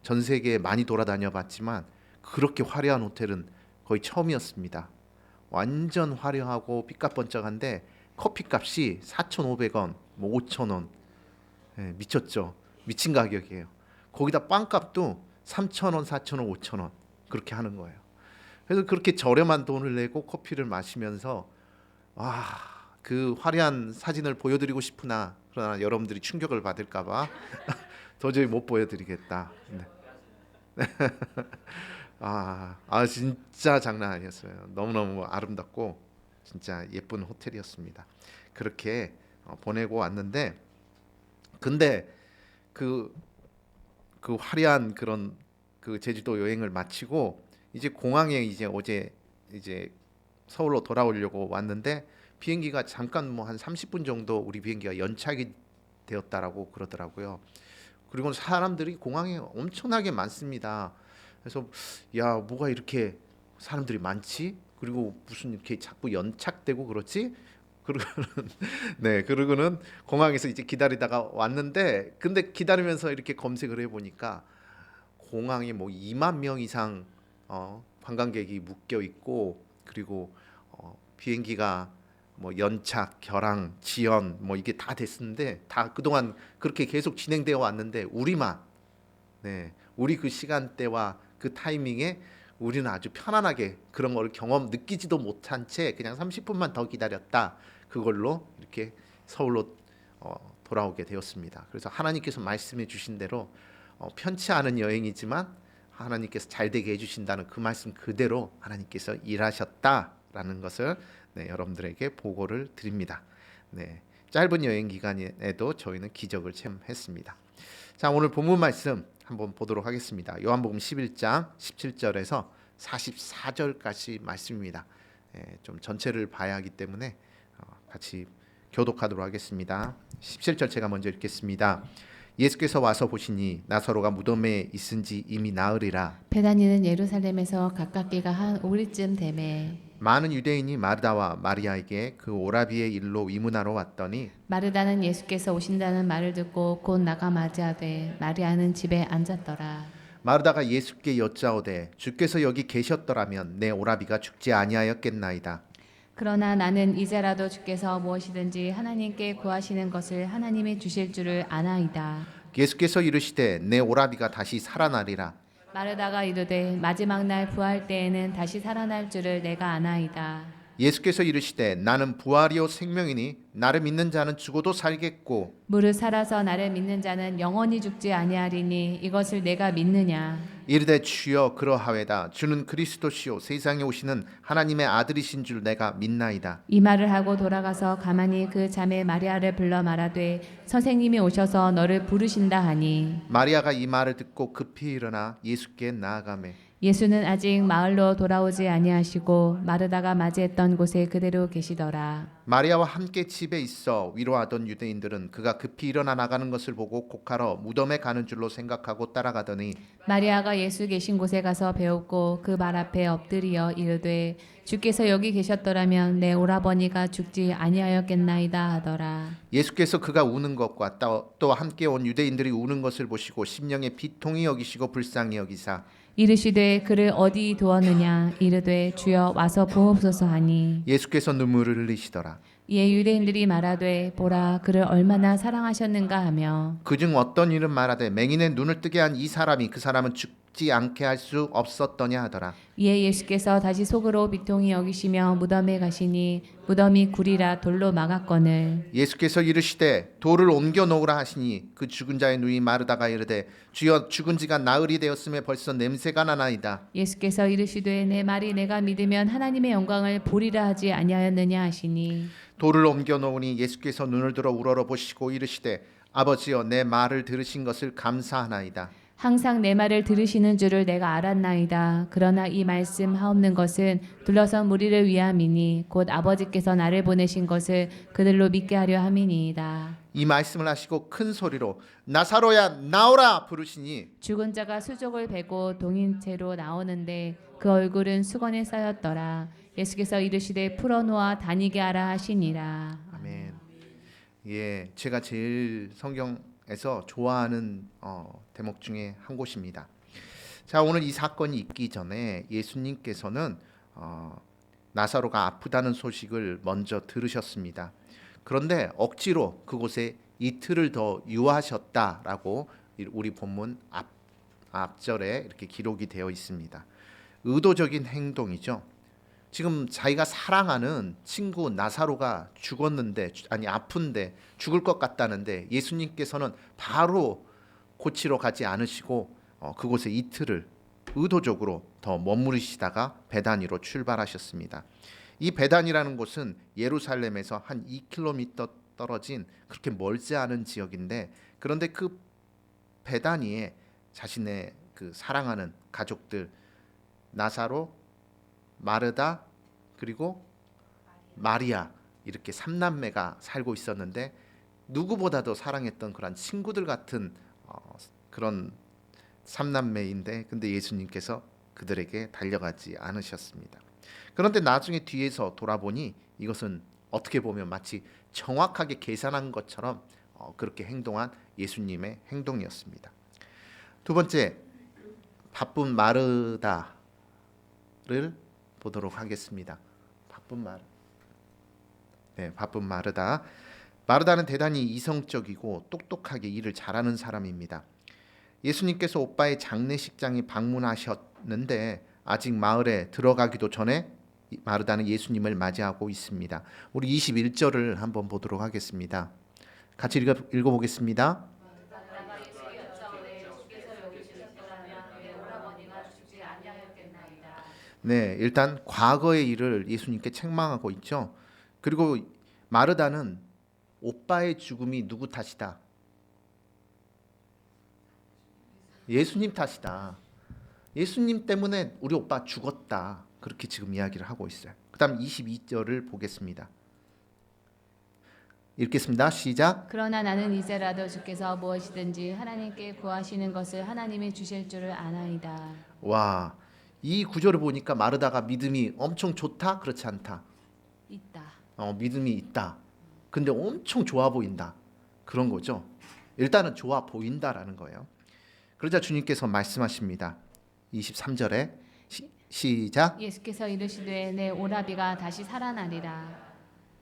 전 세계에 많이 돌아다녀 봤지만 그렇게 화려한 호텔은 거의 처음이었습니다. 완전 화려하고 삐까뻔쩍한데 커피값이 4,500원, 뭐 5,000원 미쳤죠. 미친 가격이에요. 거기다 빵값도 3,000원, 4,000원, 5,000원 그렇게 하는 거예요. 그래서 그렇게 저렴한 돈을 내고 커피를 마시면서 그 화려한 사진을 보여드리고 싶으나 그러나 여러분들이 충격을 받을까봐 도저히 못 보여드리겠다. 네. 진짜 장난 아니었어요. 너무너무 아름답고 진짜 예쁜 호텔이었습니다. 그렇게 보내고 왔는데 근데 그 화려한 그런 그 제주도 여행을 마치고 이제 공항에 이제 어제 이제 서울로 돌아오려고 왔는데 비행기가 잠깐 뭐 한 30분 정도 우리 비행기가 연착이 되었다라고 그러더라고요. 그리고 사람들이 공항에 엄청나게 많습니다. 그래서 야 뭐가 이렇게 사람들이 많지? 그리고 무슨 이렇게 자꾸 연착되고 그렇지? 그러고는 공항에서 이제 기다리다가 왔는데 근데 기다리면서 이렇게 검색을 해보니까 공항에 뭐 2만 명 이상 관광객이 묶여 있고 그리고 비행기가 뭐 연착, 결항, 지연 뭐 이게 다 됐는데 다 그동안 그렇게 계속 진행되어 왔는데 우리만 우리 그 시간대와 그 타이밍에 우리는 아주 편안하게 그런 걸 느끼지도 못한 채 그냥 30분만 더 기다렸다. 그걸로 이렇게 서울로 돌아오게 되었습니다. 그래서 하나님께서 말씀해 주신 대로 편치 않은 여행이지만 하나님께서 잘 되게 해주신다는 그 말씀 그대로 하나님께서 일하셨다라는 것을 여러분들에게 보고를 드립니다. 짧은 여행 기간에도 저희는 기적을 체험했습니다. 자, 오늘 본문 말씀 한번 보도록 하겠습니다. 요한복음 11장 17절에서 44절까지 말씀입니다. 좀 전체를 봐야 하기 때문에 같이 교독하도록 하겠습니다. 17절 제가 먼저 읽겠습니다. 예수께서 와서 보시니 나사로가 무덤에 있은지 이미 나으리라. 베다니는 예루살렘에서 가깝기가 한 5리쯤 되매 많은 유대인이 마르다와 마리아에게 그 오라비의 일로 위문하러 왔더니 마르다는 예수께서 오신다는 말을 듣고 곧 나가 맞이하되 마리아는 집에 앉았더라. 마르다가 예수께 여짜오되 주께서 여기 계셨더라면 내 오라비가 죽지 아니하였겠나이다. 그러나 나는 이제라도 주께서 무엇이든지 하나님께 구하시는 것을 하나님이 주실 줄을 아나이다. 예수께서 이르시되 내 오라비가 다시 살아나리라. 마르다가 이르되 마지막 날 부활 때에는 다시 살아날 줄을 내가 아나이다. 예수께서 이르시되 나는 부활이요 생명이니 나를 믿는 자는 죽어도 살겠고 무릇 살아서 나를 믿는 자는 영원히 죽지 아니하리니 이것을 내가 믿느냐. 이르되 주여 그러하외다. 주는 그리스도시요 세상에 오시는 하나님의 아들이신 줄 내가 믿나이다. 이 말을 하고 돌아가서 가만히 그 자매 마리아를 불러 말하되 선생님이 오셔서 너를 부르신다 하니 마리아가 이 말을 듣고 급히 일어나 예수께 나아가매 예수는 아직 마을로 돌아오지 아니하시고 마르다가 맞이했던 곳에 그대로 계시더라. 마리아와 함께 집에 있어 위로하던 유대인들은 그가 급히 일어나 나가는 것을 보고 곡하러 무덤에 가는 줄로 생각하고 따라가더니 마리아가 예수 계신 곳에 가서 배웠고 그 발 앞에 엎드리어 이르되 주께서 여기 계셨더라면 내 오라버니가 죽지 아니하였겠나이다 하더라. 예수께서 그가 우는 것과 또 함께 온 유대인들이 우는 것을 보시고 심령에 비통히 여기시고 불쌍히 여기사 이르시되 그를 어디 두었느냐. 이르되 주여 와서 보옵소서 하니 예수께서 눈물을 흘리시더라. 이에 유대인들이 말하되 보라 그를 얼마나 사랑하셨는가 하며 그중 어떤 이는 말하되 맹인의 눈을 뜨게 한 이 사람이 그 사람은 죽지 않게 할 수 없었더냐 하더라. 이에 예수께서 다시 속으로 비통히 여기시며 무덤에 가시니 무덤이 굴이라 돌로 막았거늘 예수께서 이르시되 돌을 옮겨 놓으라 하시니 그 죽은 자의 누이 마르다가 이르되 주여 죽은 지가 나흘이 되었음에 벌써 냄새가 나나이다. 예수께서 이르시되 내 말이 내가 믿으면 하나님의 영광을 보리라 하지 아니하였느냐 하시니 돌을 옮겨 놓으니 예수께서 눈을 들어 우러러 보시고 이르시되 아버지여 내 말을 들으신 것을 감사하나이다. 항상 내 말을 들으시는 줄을 내가 알았나이다. 그러나 이 말씀 하옵는 것은 둘러선 무리를 위함이니 곧 아버지께서 나를 보내신 것을 그들로 믿게 하려 함이니이다. 이 말씀을 하시고 큰 소리로 나사로야 나오라 부르시니 죽은 자가 수족을 베고 동인 채로 나오는데 그 얼굴은 수건에 쌓였더라. 예수께서 이르시되 풀어놓아 다니게 하라 하시니라. 아멘. 예, 제가 제일 성경에서 좋아하는 대목 중에 한 곳입니다. 자, 오늘 이 사건이 있기 전에 예수님께서는 나사로가 아프다는 소식을 먼저 들으셨습니다. 그런데 억지로 그곳에 이틀을 더 유하셨다라고 우리 본문 앞절에 이렇게 기록이 되어 있습니다. 의도적인 행동이죠. 지금 자기가 사랑하는 친구 나사로가 죽었는데 아픈데 죽을 것 같다는데 예수님께서는 바로 고치러 가지 않으시고 그곳에 이틀을 의도적으로 더 머무르시다가 베다니로 출발하셨습니다. 이 베다니라는 곳은 예루살렘에서 한 2km 떨어진 그렇게 멀지 않은 지역인데 그런데 그 베다니에 자신의 그 사랑하는 가족들 나사로, 마르다 그리고 마리아 이렇게 3남매가 살고 있었는데 누구보다도 사랑했던 그런 친구들 같은 그런 3남매인데 근데 예수님께서 그들에게 달려가지 않으셨습니다. 그런데 나중에 뒤에서 돌아보니 이것은 어떻게 보면 마치 정확하게 계산한 것처럼 그렇게 행동한 예수님의 행동이었습니다. 두 번째, 바쁜 마르다를 보도록 하겠습니다. 바쁜 마르다. 마르다는 대단히 이성적이고 똑똑하게 일을 잘하는 사람입니다. 예수님께서 오빠의 장례식장에 방문하셨는데 아직 마을에 들어가기도 전에 마르다는 예수님을 맞이하고 있습니다. 우리 21절을 한번 보도록 하겠습니다. 같이 읽어보겠습니다. 네, 일단 과거의 일을 예수님께 책망하고 있죠. 그리고 마르다는 오빠의 죽음이 누구 탓이다? 예수님 탓이다. 예수님 때문에 우리 오빠 죽었다. 그렇게 지금 이야기를 하고 있어요. 그 다음 22절을 보겠습니다. 읽겠습니다. 시작. 그러나 나는 이제라도 주께서 무엇이든지 하나님께 구하시는 것을 하나님이 주실 줄을 아나이다. 와, 이 구절을 보니까 마르다가 믿음이 엄청 좋다? 그렇지 않다? 있다. 믿음이 있다. 근데 엄청 좋아 보인다. 그런 거죠. 일단은 좋아 보인다라는 거예요. 그러자 주님께서 말씀하십니다. 23절에 시작. 예수께서 이르시되 내 오라비가 다시 살아나리라.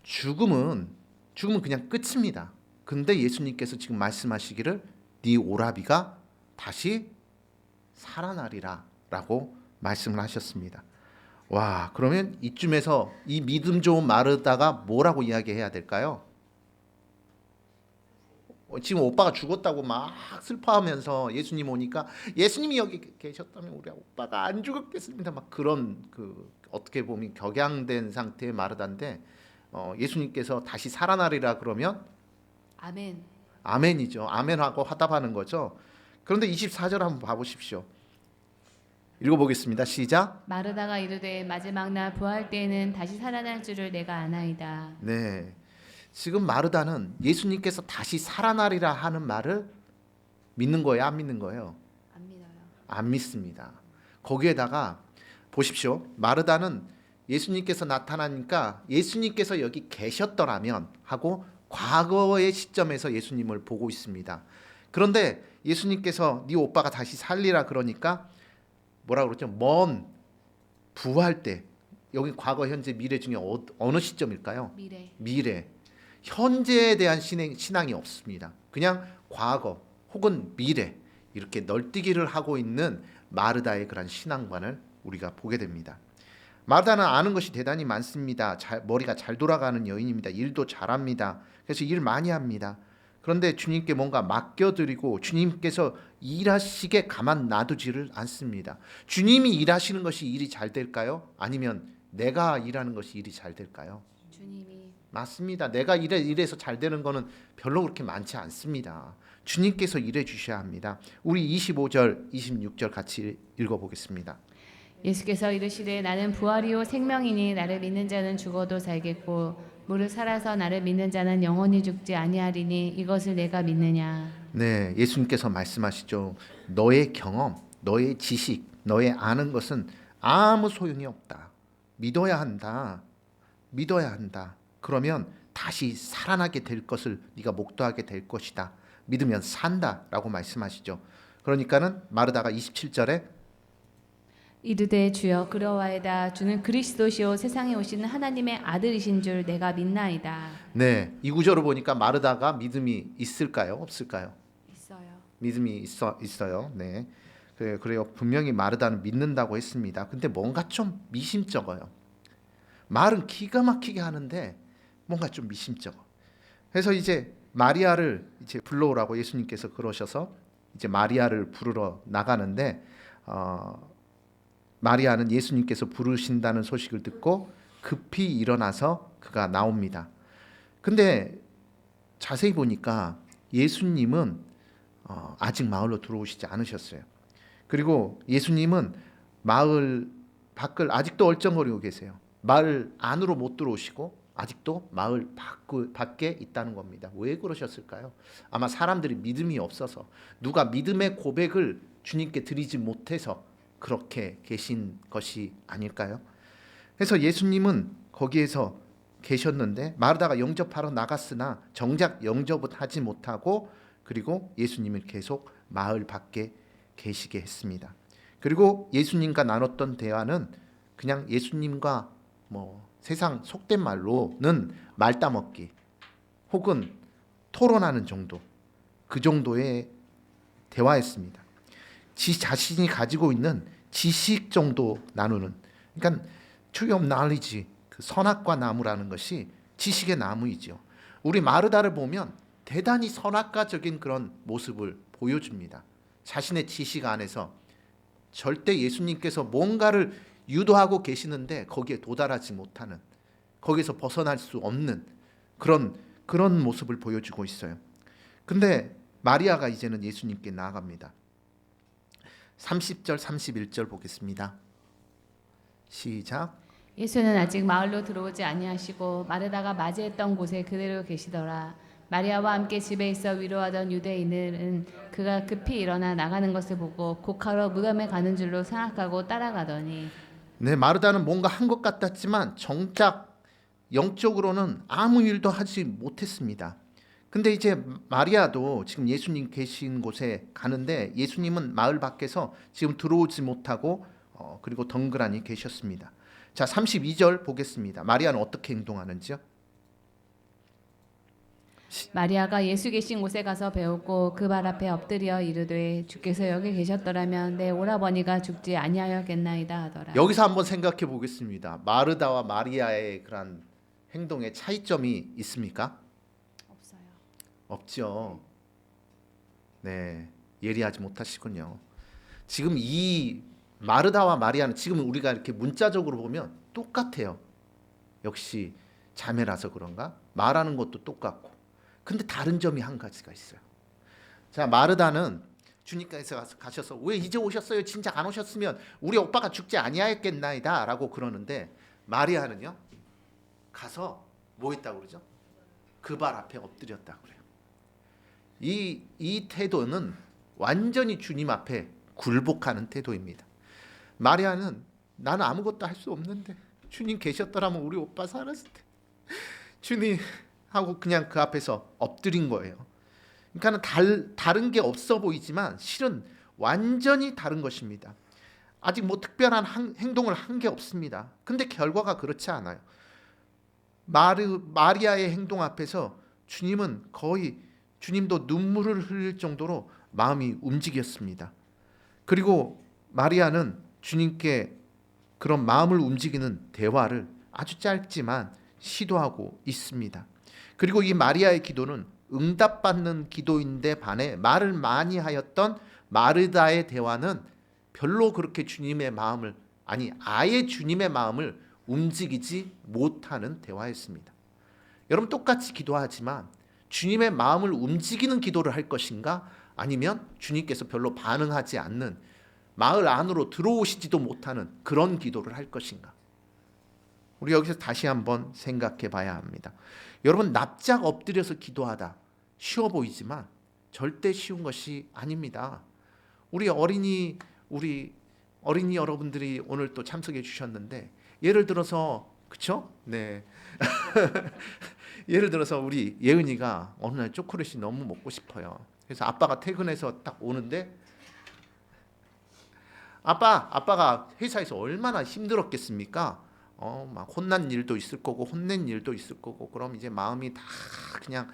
죽음은 그냥 끝입니다. 근데 예수님께서 지금 말씀하시기를 네 오라비가 다시 살아나리라 라고 말씀을 하셨습니다. 와, 그러면 이쯤에서 이 믿음 좋은 마르다가 뭐라고 이야기해야 될까요? 지금 오빠가 죽었다고 막 슬퍼하면서 예수님 오니까 예수님이 여기 계셨다면 우리 오빠가 안 죽었겠습니다. 막 그런 어떻게 보면 격양된 상태의 마르다인데 예수님께서 다시 살아나리라 그러면 아멘. 아멘이죠. 아멘하고 화답하는 거죠. 그런데 24절 한번 봐보십시오. 읽어보겠습니다. 시작. 마르다가 이르되 마지막 날 부활 때에는 다시 살아날 줄을 내가 아나이다. 네, 지금 마르다는 예수님께서 다시 살아나리라 하는 말을 믿는 거예요, 안 믿는 거예요? 안 믿어요. 안 믿습니다. 거기에다가 보십시오. 마르다는 예수님께서 나타나니까 예수님께서 여기 계셨더라면 하고 과거의 시점에서 예수님을 보고 있습니다. 그런데 예수님께서 네 오빠가 다시 살리라 그러니까 뭐라 그러죠? 먼 부활 때. 여기 과거, 현재, 미래 중에 어느 시점일까요? 미래. 현재에 대한 신앙이 없습니다. 그냥 과거 혹은 미래 이렇게 널뛰기를 하고 있는 마르다의 그런 신앙관을 우리가 보게 됩니다. 마르다는 아는 것이 대단히 많습니다. 머리가 잘 돌아가는 여인입니다. 일도 잘합니다. 그래서 일 많이 합니다. 그런데 주님께 뭔가 맡겨드리고 주님께서 일하시게 가만 놔두지를 않습니다. 주님이 일하시는 것이 일이 잘 될까요? 아니면 내가 일하는 것이 일이 잘 될까요? 주님이. 맞습니다. 내가 일해서 잘 되는 거는 별로 그렇게 많지 않습니다. 주님께서 일해 주셔야 합니다. 우리 25절, 26절 같이 읽어보겠습니다. 예수께서 이르시되 나는 부활이요 생명이니 나를 믿는 자는 죽어도 살겠고 무릇 살아서 나를 믿는 자는 영원히 죽지 아니하리니 이것을 내가 믿느냐. 네, 예수님께서 말씀하시죠. 너의 경험, 너의 지식, 너의 아는 것은 아무 소용이 없다. 믿어야 한다. 믿어야 한다. 그러면 다시 살아나게 될 것을 네가 목도하게 될 것이다. 믿으면 산다라고 말씀하시죠. 그러니까는 마르다가 27절에 이르되 주여 그러하이다. 주는 그리스도시요 세상에 오시는 하나님의 아들이신 줄 내가 믿나이다. 네, 이 구절을 보니까 마르다가 믿음이 있을까요? 없을까요? 있어요. 믿음이 있어요. 네, 그래요. 분명히 마르다는 믿는다고 했습니다. 근데 뭔가 좀 미심쩍어요. 말은 기가 막히게 하는데 뭔가 좀 미심쩍어. 그래서 이제 마리아를 이제 불러오라고 예수님께서 그러셔서 이제 마리아를 부르러 나가는데 마리아는 예수님께서 부르신다는 소식을 듣고 급히 일어나서 그가 나옵니다. 근데 자세히 보니까 예수님은 아직 마을로 들어오시지 않으셨어요. 그리고 예수님은 마을 밖을 아직도 얼쩡거리고 계세요. 마을 안으로 못 들어오시고 아직도 마을 밖에 있다는 겁니다. 왜 그러셨을까요? 아마 사람들이 믿음이 없어서, 누가 믿음의 고백을 주님께 드리지 못해서 그렇게 계신 것이 아닐까요? 그래서 예수님은 거기에서 계셨는데 마르다가 영접하러 나갔으나 정작 영접은 하지 못하고, 그리고 예수님을 계속 마을 밖에 계시게 했습니다. 그리고 예수님과 나눴던 대화는 그냥 예수님과 세상 속된 말로는 말 따먹기 혹은 토론하는 정도, 그 정도의 대화였습니다. 자신이 가지고 있는 지식 정도 나누는, 그러니까 tree of knowledge, 그 선악과 나무라는 것이 지식의 나무이죠. 우리 마르다를 보면 대단히 선악과적인 그런 모습을 보여줍니다. 자신의 지식 안에서 절대 예수님께서 뭔가를 유도하고 계시는데 거기에 도달하지 못하는, 거기에서 벗어날 수 없는 그런 모습을 보여주고 있어요. 근데 마리아가 이제는 예수님께 나아갑니다. 30절 31절 보겠습니다. 시작. 예수는 아직 마을로 들어오지 아니하시고 마르다가 맞이했던 곳에 그대로 계시더라. 마리아와 함께 집에 있어 위로하던 유대인들은 그가 급히 일어나 나가는 것을 보고 곡하러 무덤에 가는 줄로 생각하고 따라가더니, 네, 마르다는 뭔가 한 것 같았지만 정작 영적으로는 아무 일도 하지 못했습니다. 근데 이제 마리아도 지금 예수님 계신 곳에 가는데 예수님은 마을 밖에서 지금 들어오지 못하고 그리고 덩그러니 계셨습니다. 자, 32절 보겠습니다. 마리아는 어떻게 행동하는지요? 마리아가 예수 계신 곳에 가서 배우고 그 발 앞에 엎드려 이르되 주께서 여기 계셨더라면 내 오라버니가 죽지 아니하였겠나이다 하더라. 여기서 한번 생각해 보겠습니다. 마르다와 마리아의 그런 행동에 차이점이 있습니까? 없어요. 없죠. 네, 예리하지 못하시군요. 지금 이 마르다와 마리아는 지금 우리가 이렇게 문자적으로 보면 똑같아요. 역시 자매라서 그런가? 말하는 것도 똑같고. 근데 다른 점이 한 가지가 있어요. 자, 마르다는 주님께서 가셔서 왜 이제 오셨어요? 진작 안 오셨으면 우리 오빠가 죽지 아니하였겠나이다 라고 그러는데, 마리아는요 가서 뭐 했다고 그러죠? 그 발 앞에 엎드렸다고 그래요. 이 태도는 완전히 주님 앞에 굴복하는 태도입니다. 마리아는 나는 아무것도 할 수 없는데 주님 계셨더라면 우리 오빠 살았을 때, 주님 하고 그냥 그 앞에서 엎드린 거예요. 그러니까 다른 게 없어 보이지만 실은 완전히 다른 것입니다. 아직 뭐 특별한 행동을 한 게 없습니다. 근데 결과가 그렇지 않아요. 마리아의 행동 앞에서 주님은 거의, 주님도 눈물을 흘릴 정도로 마음이 움직였습니다. 그리고 마리아는 주님께 그런 마음을 움직이는 대화를 아주 짧지만 시도하고 있습니다. 그리고 이 마리아의 기도는 응답받는 기도인데 반해 말을 많이 하였던 마르다의 대화는 별로 그렇게 주님의 마음을, 아니 아예 주님의 마음을 움직이지 못하는 대화였습니다. 여러분, 똑같이 기도하지만 주님의 마음을 움직이는 기도를 할 것인가, 아니면 주님께서 별로 반응하지 않는, 마을 안으로 들어오시지도 못하는 그런 기도를 할 것인가. 우리 여기서 다시 한번 생각해 봐야 합니다. 여러분, 납작 엎드려서 기도하다 쉬워 보이지만 절대 쉬운 것이 아닙니다. 우리 어린이 여러분들이 오늘 또 참석해 주셨는데, 예를 들어서, 그쵸? 네. 예를 들어서 우리 예은이가 어느 날 초콜릿이 너무 먹고 싶어요. 그래서 아빠가 퇴근해서 딱 오는데, 아빠가 회사에서 얼마나 힘들었겠습니까? 막 혼난 일도 있을 거고 혼낸 일도 있을 거고, 그럼 이제 마음이 다 그냥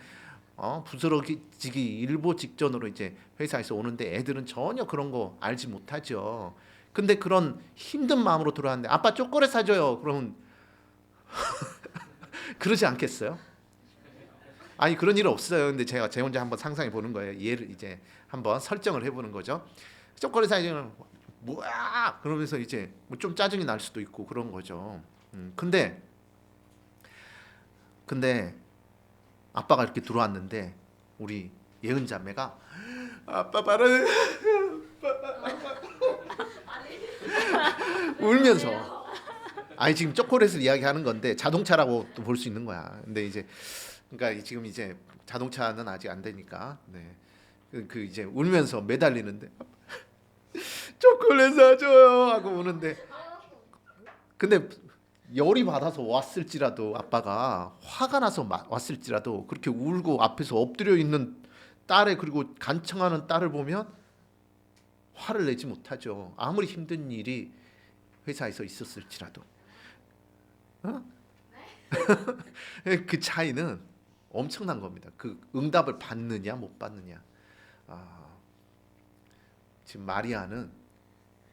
부스러지기 일보 직전으로 이제 회사에서 오는데, 애들은 전혀 그런 거 알지 못하죠. 근데 그런 힘든 마음으로 들어왔는데 아빠 초콜릿 사줘요. 그러면 그러지 않겠어요? 아니, 그런 일은 없어요. 근데 제가 제 혼자 한번 상상해 보는 거예요. 얘를 이제 한번 설정을 해보는 거죠. 초콜릿 사주면 뭐야? 그러면서 이제 뭐 좀 짜증이 날 수도 있고 그런 거죠. 근데 아빠가 이렇게 들어왔는데 우리 예은 자매가 아빠 봐라 울면서, 아니 지금 초콜릿을 이야기하는 건데 자동차라고 또 볼 수 있는 거야. 근데 이제 그러니까 지금 이제 자동차는 아직 안 되니까, 네. 그 이제 울면서 매달리는데 초콜릿 사줘요 하고 우는데, 근데 열이 받아서 왔을지라도, 아빠가 화가 나서 왔을지라도 그렇게 울고 앞에서 엎드려 있는 딸의, 그리고 간청하는 딸을 보면 화를 내지 못하죠. 아무리 힘든 일이 회사에서 있었을지라도. 그 차이는 엄청난 겁니다. 그 응답을 받느냐 못 받느냐. 지금 마리아는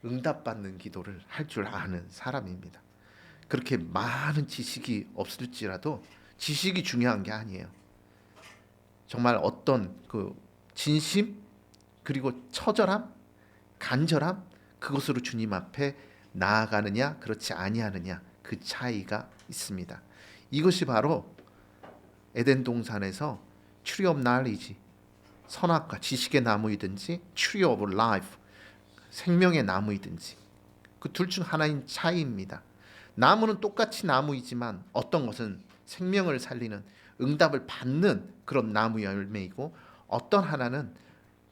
응답받는 기도를 할 줄 아는 사람입니다. 그렇게 많은 지식이 없을지라도 지식이 중요한 게 아니에요. 정말 어떤 그 진심, 그리고 처절함, 간절함, 그것으로 주님 앞에 나아가느냐 그렇지 아니하느냐, 그 차이가 있습니다. 이것이 바로 에덴 동산에서 tree of knowledge, 선악과 지식의 나무이든지 tree of life, 생명의 나무이든지, 그 둘 중 하나인 차이입니다. 나무는 똑같이 나무이지만 어떤 것은 생명을 살리는, 응답을 받는 그런 나무 열매이고, 어떤 하나는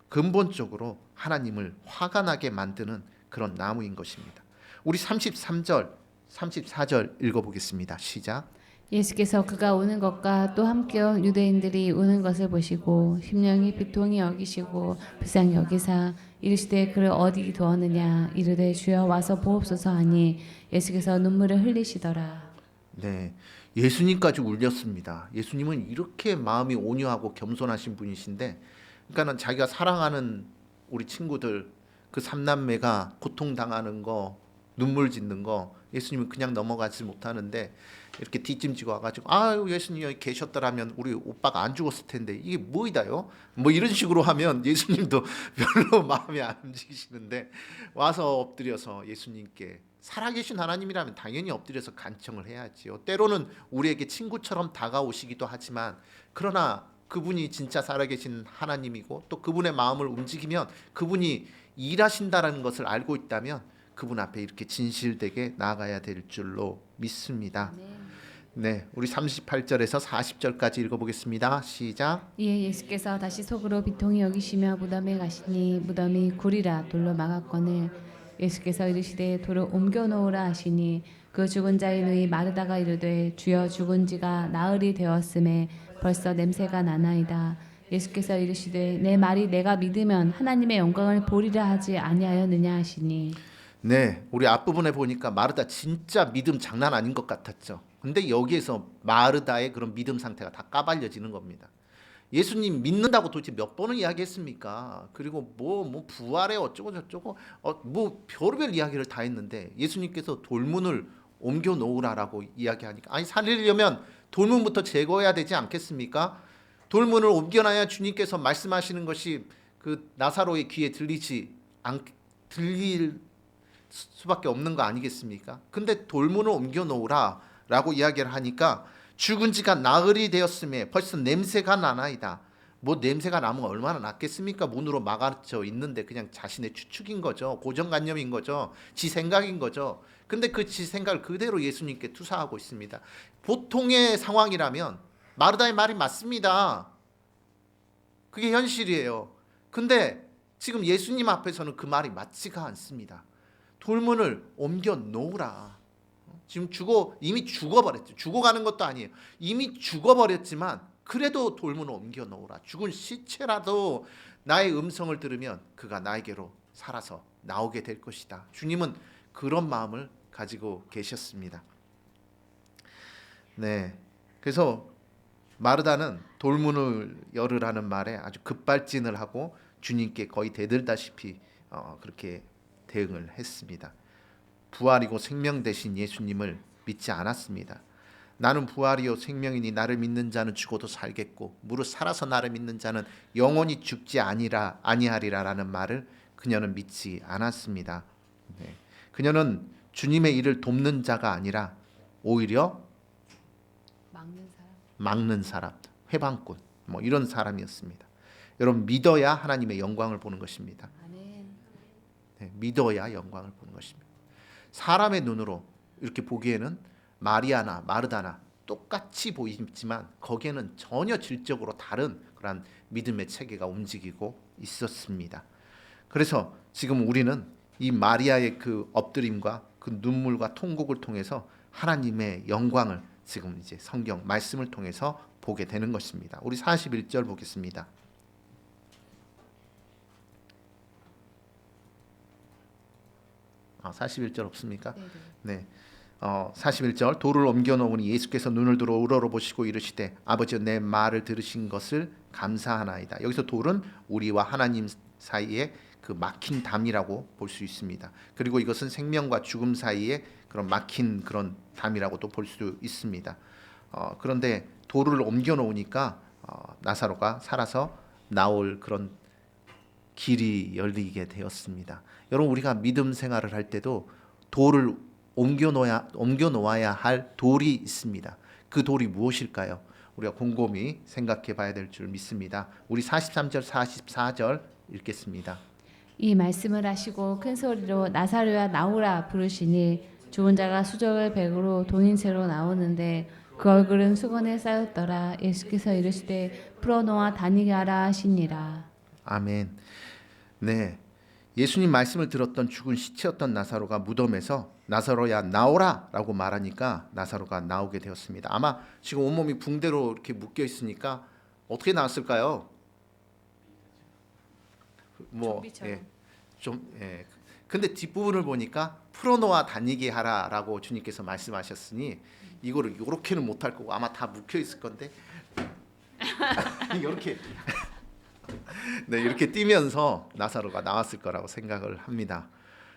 근본적으로 하나님을 화가 나게 만드는 그런 나무인 것입니다. 우리 33절, 34절 읽어보겠습니다. 시작. 예수께서 그가 우는 것과 또 함께 온 유대인들이 우는 것을 보시고 심령이 비통히 여기시고 불쌍히 여기사 이르시되 그를 어디 두었느냐 이르되 주여 와서 보옵소서 하니 예수께서 눈물을 흘리시더라. 네, 예수님까지 울렸습니다. 예수님은 이렇게 마음이 온유하고 겸손하신 분이신데, 그러니까는 자기가 사랑하는 우리 친구들, 그 삼남매가 고통당하는 거, 눈물 짓는 거 예수님은 그냥 넘어가지 못하는데, 이렇게 뒷짐지고 와가지고 아유 예수님 여기 계셨더라면 우리 오빠가 안 죽었을 텐데 이게 뭐이다요? 뭐 이런 식으로 하면 예수님도 별로 마음이 안 움직이시는데, 와서 엎드려서 예수님께, 살아계신 하나님이라면 당연히 엎드려서 간청을 해야지요. 때로는 우리에게 친구처럼 다가오시기도 하지만, 그러나 그분이 진짜 살아계신 하나님이고 또 그분의 마음을 움직이면, 그분이 일하신다라는 것을 알고 있다면 그분 앞에 이렇게 진실되게 나아가야 될 줄로 믿습니다. 네, 우리 38절에서 40절까지 읽어보겠습니다. 시작. 이에 예수께서 다시 속으로 비통히 여기시며 무덤에 가시니 무덤이 굴이라 돌로 막았거늘 예수께서 이르시되 돌을 옮겨 놓으라 하시니 그 죽은 자의 누이 마르다가 이르되 주여 죽은 지가 나흘이 되었음에 벌써 냄새가 나나이다. 예수께서 이르시되 내 말이 내가 믿으면 하나님의 영광을 보리라 하지 아니하였느냐 하시니. 네, 우리 앞부분에 보니까 마르다 진짜 믿음 장난 아닌 것 같았죠. 근데 여기에서 마르다의 그런 믿음 상태가 다 까발려지는 겁니다. 예수님 믿는다고 도대체 몇 번을 이야기했습니까? 그리고 뭐 부활에 어쩌고 저쩌고 뭐 별별 이야기를 다 했는데 예수님께서 돌문을 옮겨 놓으라라고 이야기하니까 아니 살리려면 돌문부터 제거해야 되지 않겠습니까? 돌문을 옮겨놔야 주님께서 말씀하시는 것이 그 나사로의 귀에 들릴 수밖에 없는 거 아니겠습니까? 근데 돌문을 옮겨 놓으라라고 이야기를 하니까 죽은 지가 나흘이 되었음에 벌써 냄새가 나나이다. 뭐 냄새가 나면 얼마나 낫겠습니까? 문으로 막아져 있는데 그냥 자신의 추측인 거죠. 고정관념인 거죠. 지 생각인 거죠. 근데 그 지 생각을 그대로 예수님께 투사하고 있습니다. 보통의 상황이라면 마르다의 말이 맞습니다. 그게 현실이에요. 근데 지금 예수님 앞에서는 그 말이 맞지가 않습니다. 돌문을 옮겨 놓으라. 지금 이미 죽어버렸죠. 죽어가는 것도 아니에요. 이미 죽어버렸지만 그래도 돌문을 옮겨 놓으라. 죽은 시체라도 나의 음성을 들으면 그가 나에게로 살아서 나오게 될 것이다. 주님은 그런 마음을 가지고 계셨습니다. 네, 그래서 마르다는 돌문을 열으라는 말에 아주 급발진을 하고 주님께 거의 대들다시피 그렇게 대응을 했습니다. 부활이고 생명 되신 예수님을 믿지 않았습니다. 나는 부활이요 생명이니 나를 믿는 자는 죽어도 살겠고 무릇 살아서 나를 믿는 자는 영원히 죽지 아니하리라라는 말을 그녀는 믿지 않았습니다. 네. 그녀는 주님의 일을 돕는 자가 아니라 오히려 막는 사람, 회방꾼 뭐 이런 사람이었습니다. 여러분 믿어야 하나님의 영광을 보는 것입니다. 네, 믿어야 영광을 보는 것입니다. 사람의 눈으로 이렇게 보기에는 마리아나 마르다나 똑같이 보이지만 거기에는 전혀 질적으로 다른 그런 믿음의 체계가 움직이고 있었습니다. 그래서 지금 우리는 이 마리아의 그 엎드림과 그 눈물과 통곡을 통해서 하나님의 영광을 지금 이제 성경 말씀을 통해서 보게 되는 것입니다. 우리 41절 보겠습니다. 아, 41절 없습니까? 네. 41절 돌을 옮겨 놓으니 예수께서 눈을 들어 우러러보시고 이르시되 아버지여 내 말을 들으신 것을 감사하나이다. 여기서 돌은 우리와 하나님 사이에 그 막힌 담이라고 볼 수 있습니다. 그리고 이것은 생명과 죽음 사이에 그런 막힌 그런 담이라고도 볼 수 있습니다. 그런데 돌을 옮겨 놓으니까 나사로가 살아서 나올 그런 길이 열리게 되었습니다. 여러분 우리가 믿음 생활을 할 때도 돌을 옮겨 놓아야 할 돌이 있습니다. 그 돌이 무엇일까요? 우리가 곰곰이 생각해 봐야 될 줄 믿습니다. 우리 43절 44절 읽겠습니다. 이 말씀을 하시고 큰 소리로 나사로야 나오라 부르시니 죽은 자가 수적을 백으로 돈인 채로 나오는데 그 얼굴은 수건에 쌓였더라. 예수께서 이르시되 풀어놓아 다니게 하라 하시니라. 아멘. 네, 예수님 말씀을 들었던 죽은 시체였던 나사로가 무덤에서 나사로야 나오라라고 말하니까 나사로가 나오게 되었습니다. 아마 지금 온몸이 붕대로 이렇게 묶여 있으니까 어떻게 나왔을까요? 뭐 근데 뒷부분을 보니까 풀어놓아 다니게 하라라고 주님께서 말씀하셨으니 이거를 이렇게는 못할 거고 아마 다 묶여 있을 건데 이렇게 네, 이렇게 뛰면서 나사로가 나왔을 거라고 생각을 합니다.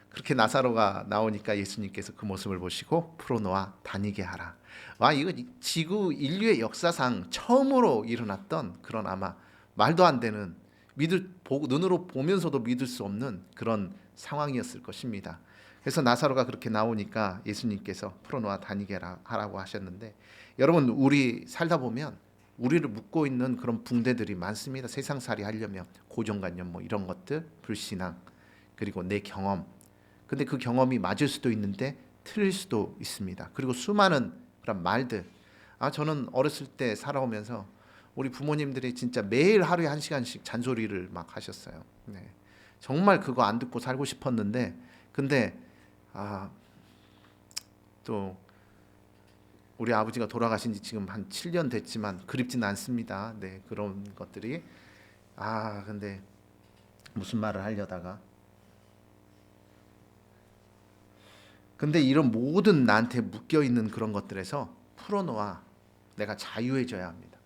그렇게 나사로가 나오니까 예수님께서 그 모습을 보시고 풀어놓아 다니게 하라. 와, 이거 지구 인류의 역사상 처음으로 일어났던 그런 아마 말도 안 되는 눈으로 보면서도 믿을 수 없는 그런 상황이었을 것입니다. 그래서 나사로가 그렇게 나오니까 예수님께서 풀어놓아 다니게 하라고 하셨는데 여러분 우리 살다 보면 우리를 묶고 있는 그런 붕대들이 많습니다. 세상살이 하려면 고정관념 뭐 이런 것들, 불신앙, 그리고 내 경험. 근데 그 경험이 맞을 수도 있는데 틀릴 수도 있습니다. 그리고 수많은 그런 말들. 저는 어렸을 때 살아오면서 우리 부모님들이 진짜 매일 하루에 1시간씩 잔소리를 막 하셨어요. 네. 정말 그거 안 듣고 살고 싶었는데 근데 또 우리 아버지가 돌아가신 지 지금 한 7년 됐지만 그립지는 않습니다. 네, 그런 것들이 근데 무슨 말을 하려다가 근데 이런 모든 나한테 묶여 있는 그런 것들에서 풀어놓아 내가 자유해져야 합니다.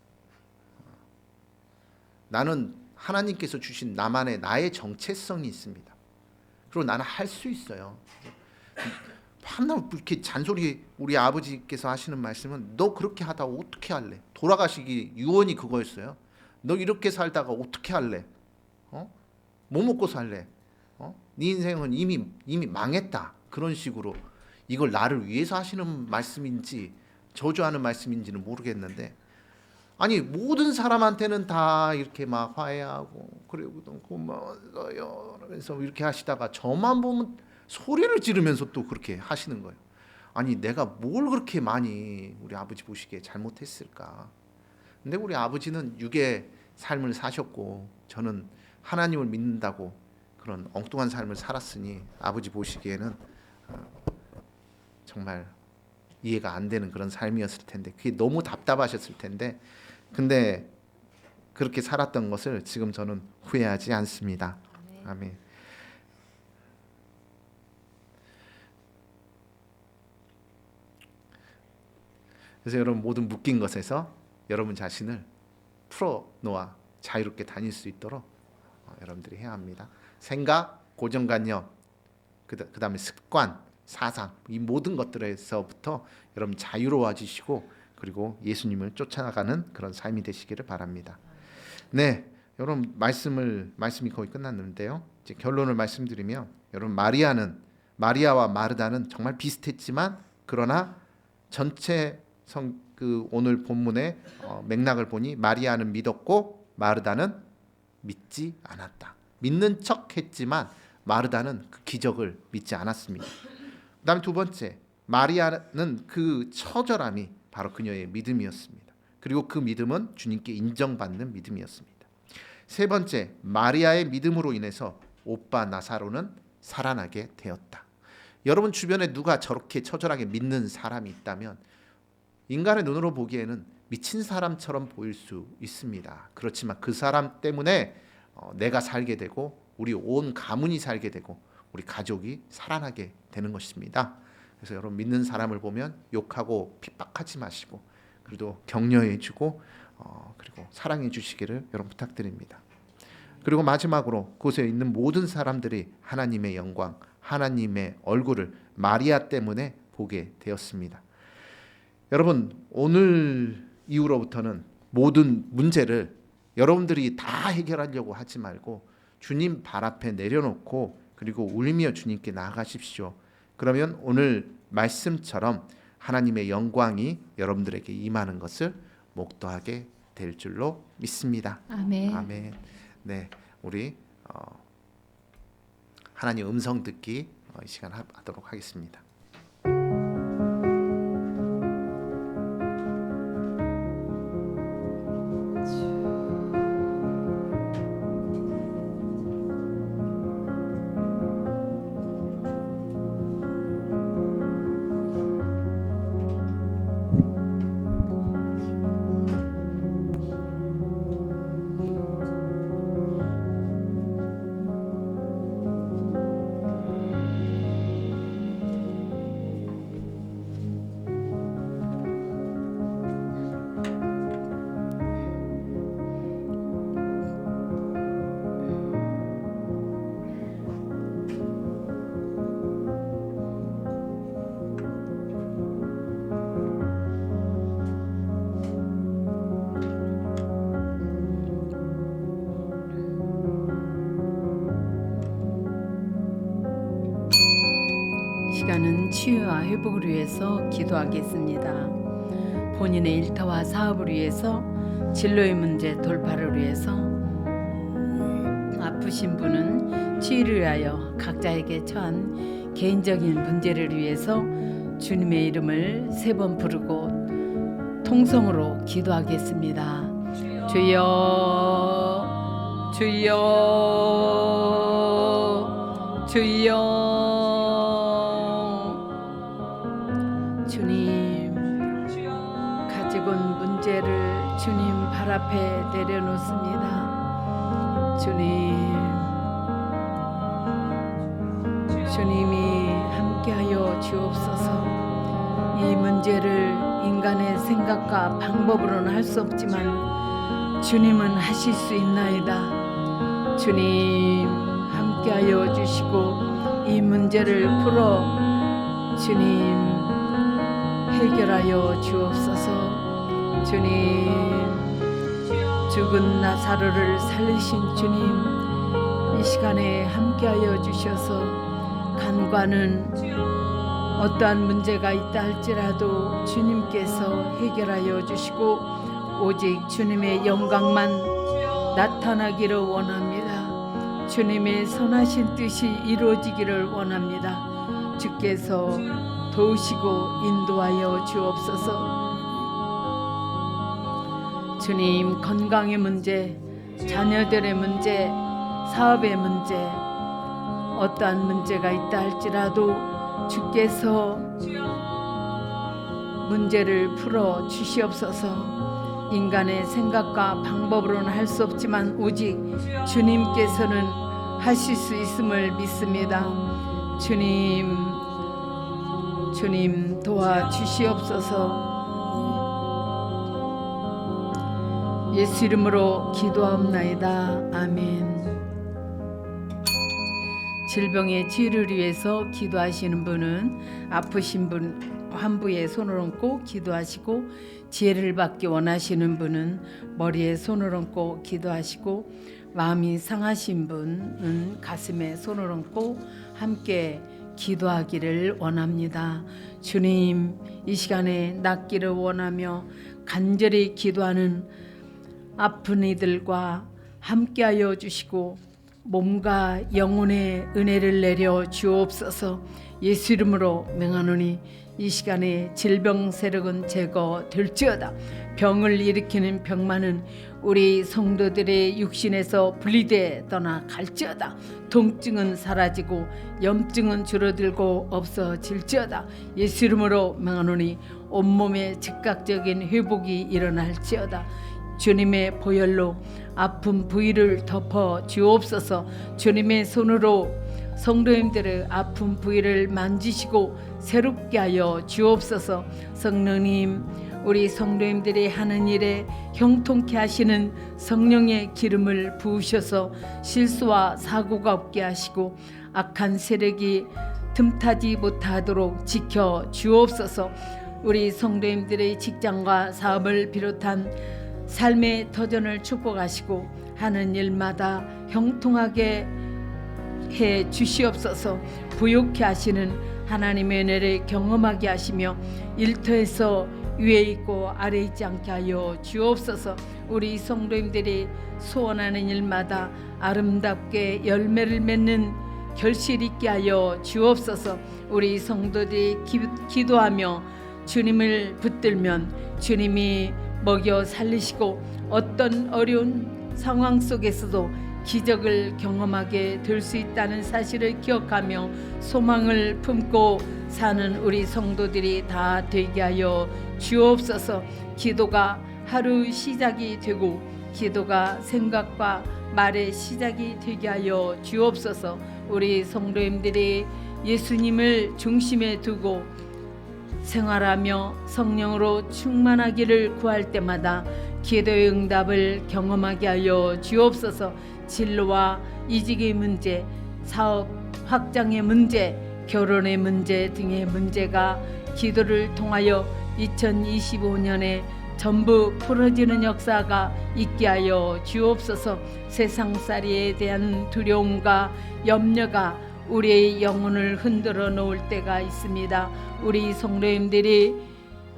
나는 하나님께서 주신 나만의 나의 정체성이 있습니다. 그리고 나는 할 수 있어요. 밤낮 이렇게 잔소리 우리 아버지께서 하시는 말씀은 너 그렇게 하다가 어떻게 할래? 돌아가시기 유언이 그거였어요. 너 이렇게 살다가 어떻게 할래? 뭐 먹고 살래? 네 인생은 이미 망했다. 그런 식으로 이걸 나를 위해서 하시는 말씀인지 저주하는 말씀인지는 모르겠는데 아니 모든 사람한테는 다 이렇게 막 화해하고 그리고 고마워요 그러면서 이렇게 하시다가 저만 보면 소리를 지르면서 또 그렇게 하시는 거예요. 아니 내가 뭘 그렇게 많이 우리 아버지 보시기에 잘못했을까? 근데 우리 아버지는 육의 삶을 사셨고 저는 하나님을 믿는다고 그런 엉뚱한 삶을 살았으니 아버지 보시기에는 정말 이해가 안 되는 그런 삶이었을 텐데 그게 너무 답답하셨을 텐데 근데 그렇게 살았던 것을 지금 저는 후회하지 않습니다. 아멘. 그래서 여러분 모든 묶인 것에서 여러분 자신을 풀어놓아 자유롭게 다닐 수 있도록 여러분들이 해야 합니다. 생각, 고정관념, 그다음에 습관, 사상 이 모든 것들에서부터 여러분 자유로워지시고 그리고 예수님을 쫓아가는 그런 삶이 되시기를 바랍니다. 네, 여러분 말씀이 거의 끝났는데요. 이제 결론을 말씀드리면 여러분 마리아와 마르다는 정말 비슷했지만 그러나 전체 오늘 본문의 맥락을 보니 마리아는 믿었고 마르다는 믿지 않았다. 믿는 척했지만 마르다는 그 기적을 믿지 않았습니다. 그다음에 두 번째, 마리아는 그 처절함이 바로 그녀의 믿음이었습니다. 그리고 그 믿음은 주님께 인정받는 믿음이었습니다. 세 번째, 마리아의 믿음으로 인해서 오빠 나사로는 살아나게 되었다. 여러분 주변에 누가 저렇게 처절하게 믿는 사람이 있다면 인간의 눈으로 보기에는 미친 사람처럼 보일 수 있습니다. 그렇지만 그 사람 때문에 내가 살게 되고 우리 온 가문이 살게 되고 우리 가족이 살아나게 되는 것입니다. 그래서 여러분 믿는 사람을 보면 욕하고 핍박하지 마시고 그래도 격려해주고 그리고 사랑해주시기를 여러분 부탁드립니다. 그리고 마지막으로 그곳에 있는 모든 사람들이 하나님의 영광, 하나님의 얼굴을 마리아 때문에 보게 되었습니다. 여러분 오늘 이후로부터는 모든 문제를 여러분들이 다 해결하려고 하지 말고 주님 발 앞에 내려놓고 그리고 울며 주님께 나아가십시오. 그러면 오늘 말씀처럼 하나님의 영광이 여러분들에게 임하는 것을 목도하게 될 줄로 믿습니다. 아멘. 아멘. 네, 우리 하나님 음성 듣기 이 시간 하도록 하겠습니다. 시간은 치유와 회복을 위해서 기도하겠습니다. 본인의 일터와 사업을 위해서, 진로의 문제 돌파를 위해서, 아프신 분은 치유를 위하여 각자에게 처한 개인적인 문제를 위해서 주님의 이름을 3번 부르고 통성으로 기도하겠습니다. 주여, 주여, 주여. 주님, 가지고 온 문제를 주님 발 앞에 내려놓습니다. 주님이 함께하여 주옵소서. 이 문제를 인간의 생각과 방법으로는 할 수 없지만 주님은 하실 수 있나이다. 주님 함께하여 주시고 이 문제를 풀어 주님 해결하여 주옵소서. 주님 죽은 나사로를 살리신 주님 이 시간에 함께하여 주셔서 간과는 어떠한 문제가 있다 할지라도 주님께서 해결하여 주시고 오직 주님의 영광만 나타나기를 원합니다. 주님의 선하신 뜻이 이루어지기를 원합니다. 주께서 도우시고 인도하여 주옵소서. 주님 건강의 문제, 자녀들의 문제, 사업의 문제, 어떠한 문제가 있다 할지라도 주께서 문제를 풀어 주시옵소서. 인간의 생각과 방법으로는 할 수 없지만 오직 주님께서는 하실 수 있음을 믿습니다. 주님 도와주시옵소서. 예수 이름으로 기도하옵나이다. 아멘. 질병의 치유를 위해서 기도하시는 분은 아프신 분 환부에 손을 얹고 기도하시고, 지혜를 받기 원하시는 분은 머리에 손을 얹고 기도하시고, 마음이 상하신 분은 가슴에 손을 얹고 함께 기도하기를 원합니다. 주님, 이 시간에 낫기를 원하며 간절히 기도하는 아픈 이들과 함께하여 주시고 몸과 영혼의 은혜를 내려 주옵소서. 예수 이름으로 명하노니 이 시간에 질병 세력은 제거될지어다. 병을 일으키는 병만은 우리 성도들의 육신에서 분리돼 떠나갈지어다. 통증은 사라지고 염증은 줄어들고 없어질지어다. 예수 이름으로 명하노니 온몸의 즉각적인 회복이 일어날지어다. 주님의 보혈로 아픈 부위를 덮어 주옵소서. 주님의 손으로 성도님들의 아픈 부위를 만지시고 새롭게 하여 주옵소서. 성령님, 우리 성도님들이 하는 일에 형통케 하시는 성령의 기름을 부으셔서 실수와 사고가 없게 하시고 악한 세력이 틈타지 못하도록 지켜 주옵소서. 우리 성도님들의 직장과 사업을 비롯한 삶의 터전을 축복하시고 하는 일마다 형통하게 해 주시옵소서. 부욕케 하시는 하나님의 은혜를 경험하게 하시며 일터에서 위에 있고 아래 있지 않게 하여 주옵소서. 우리 성도님들이 소원하는 일마다 아름답게 열매를 맺는 결실 있게 하여 주옵소서. 우리 성도들이 기도하며 주님을 붙들면 주님이 먹여 살리시고 어떤 어려운 상황 속에서도 기적을 경험하게 될 수 있다는 사실을 기억하며 소망을 품고 사는 우리 성도들이 다 되게 하여 주옵소서. 기도가 하루 시작이 되고 기도가 생각과 말의 시작이 되게 하여 주옵소서. 우리 성도님들이 예수님을 중심에 두고 생활하며 성령으로 충만하기를 구할 때마다 기도의 응답을 경험하게 하여 주옵소서. 진로와 이직의 문제, 사업 확장의 문제, 결혼의 문제 등의 문제가 기도를 통하여 2025년에 전부 풀어지는 역사가 있게 하여 주옵소서. 세상살이에 대한 두려움과 염려가 우리의 영혼을 흔들어 놓을 때가 있습니다. 우리 성도님들이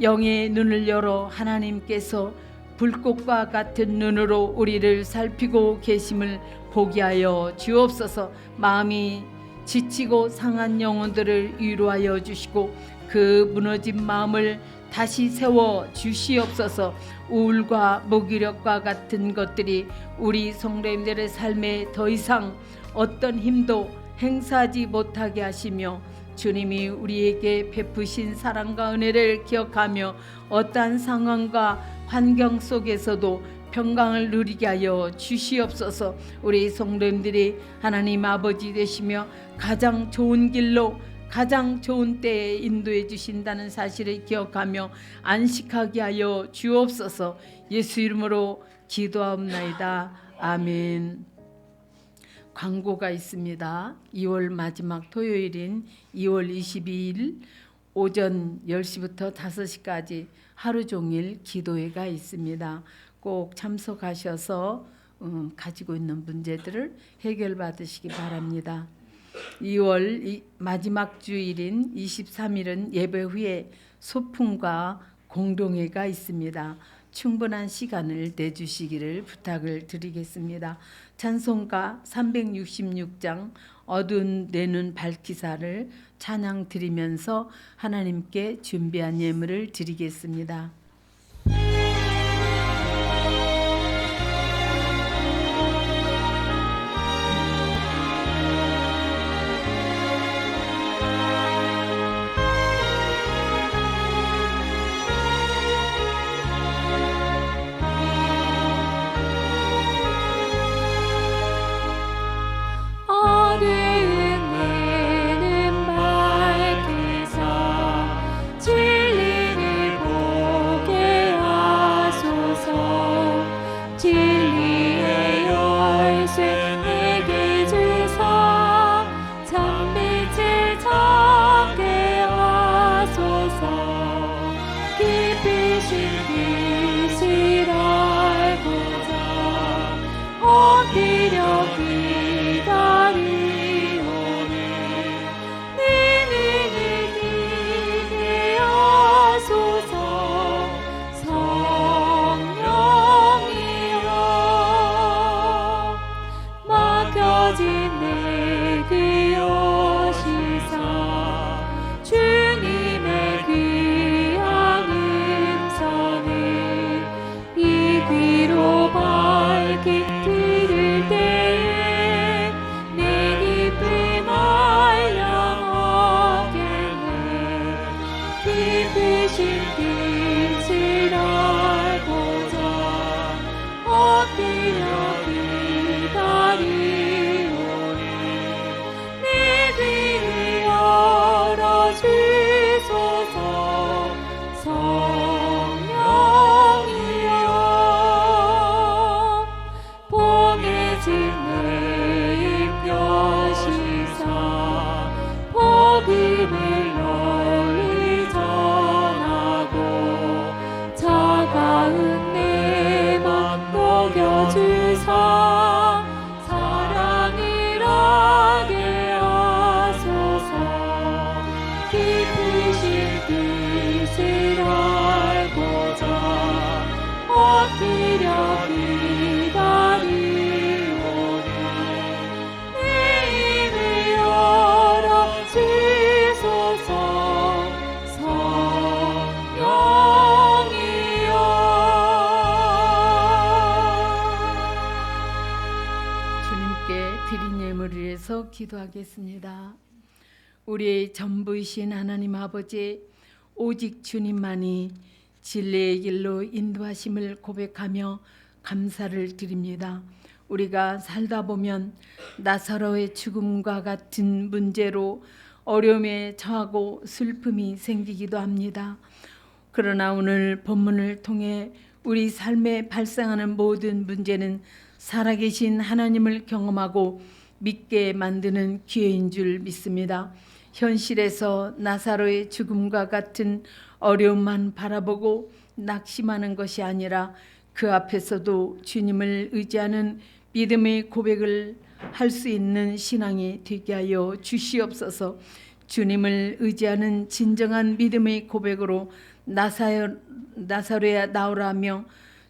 영의 눈을 열어 하나님께서 불꽃과 같은 눈으로 우리를 살피고 계심을 보게 하여 주옵소서. 마음이 지치고 상한 영혼들을 위로하여 주시고 그 무너진 마음을 다시 세워 주시옵소서. 우울과 무기력과 같은 것들이 우리 성도님들의 삶에 더 이상 어떤 힘도 행사하지 못하게 하시며 주님이 우리에게 베푸신 사랑과 은혜를 기억하며 어떠한 상황과 환경 속에서도 평강을 누리게 하여 주시옵소서. 우리 성도님들이 하나님 아버지 되시며 가장 좋은 길로 가장 좋은 때에 인도해 주신다는 사실을 기억하며 안식하게 하여 주옵소서. 예수 이름으로 기도하옵나이다. 아멘. 광고가 있습니다. 2월 마지막 토요일인 2월 22일 오전 10시부터 5시까지 하루 종일 기도회가 있습니다. 꼭 참석하셔서 가지고 있는 문제들을 해결받으시기 바랍니다. 2월 마지막 주일인 23일은 예배 후에 소풍과 공동회가 있습니다. 충분한 시간을 내주시기를 부탁을 드리겠습니다. 찬송가 366장 어두운 내 눈 밝히사를 찬양 드리면서 하나님께 준비한 예물을 드리겠습니다. 기도하겠습니다. 우리의 전부이신 하나님 아버지, 오직 주님만이 진리의 길로 인도하심을 고백하며 감사를 드립니다. 우리가 살다 보면 나사로의 죽음과 같은 문제로 어려움에 처하고 슬픔이 생기기도 합니다. 그러나 오늘 본문을 통해 우리 삶에 발생하는 모든 문제는 살아계신 하나님을 경험하고 믿게 만드는 기회인 줄 믿습니다. 현실에서 나사로의 죽음과 같은 어려움만 바라보고 낙심하는 것이 아니라 그 앞에서도 주님을 의지하는 믿음의 고백을 할 수 있는 신앙이 되게 하여 주시옵소서. 주님을 의지하는 진정한 믿음의 고백으로 나사로야 나오라며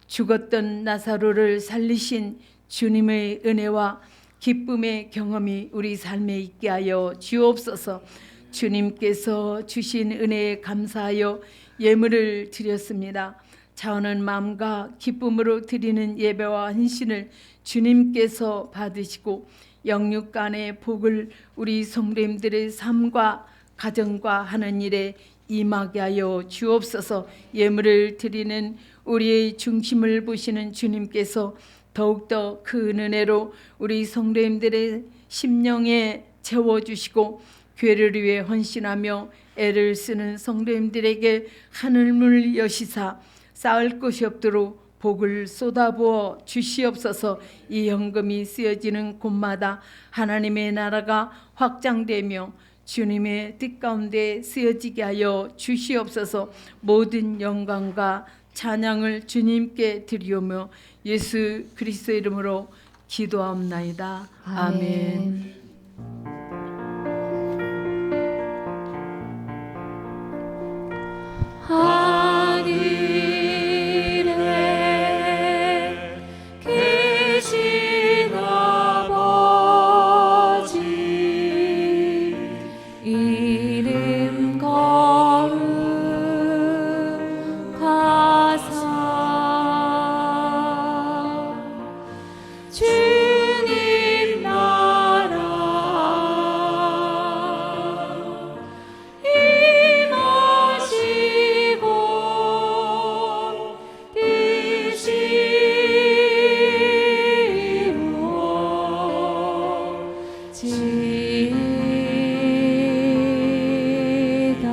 죽었던 나사로를 살리신 주님의 은혜와 기쁨의 경험이 우리 삶에 있게 하여 주옵소서. 주님께서 주신 은혜에 감사하여 예물을 드렸습니다. 차오는 마음과 기쁨으로 드리는 예배와 헌신을 주님께서 받으시고 영육간의 복을 우리 성도님들의 삶과 가정과 하는 일에 임하게 하여 주옵소서. 예물을 드리는 우리의 중심을 보시는 주님께서 더욱더 그 은혜로 우리 성도님들의 심령에 채워주시고 교회를 위해 헌신하며 애를 쓰는 성도님들에게 하늘문을 여시사 쌓을 것이 없도록 복을 쏟아부어 주시옵소서. 이 헌금이 쓰여지는 곳마다 하나님의 나라가 확장되며 주님의 뜻 가운데 쓰여지게 하여 주시옵소서. 모든 영광과 찬양을 주님께 드리오며 예수 그리스도 이름으로 기도하옵나이다. 아멘. 하늘에 계신 아버지 이름 거룩하사 주님 나라 임하시고 뜻이루어지이다.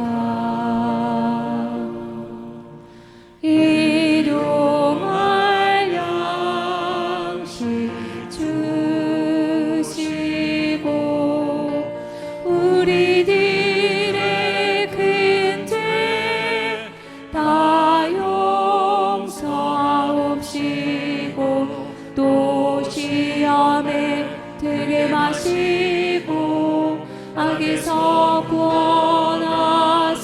일용할 양식 주시고 우리들의 큰 죄 다 용서하옵시고 또 시험에 들게 마시고 악에서 구원하소서.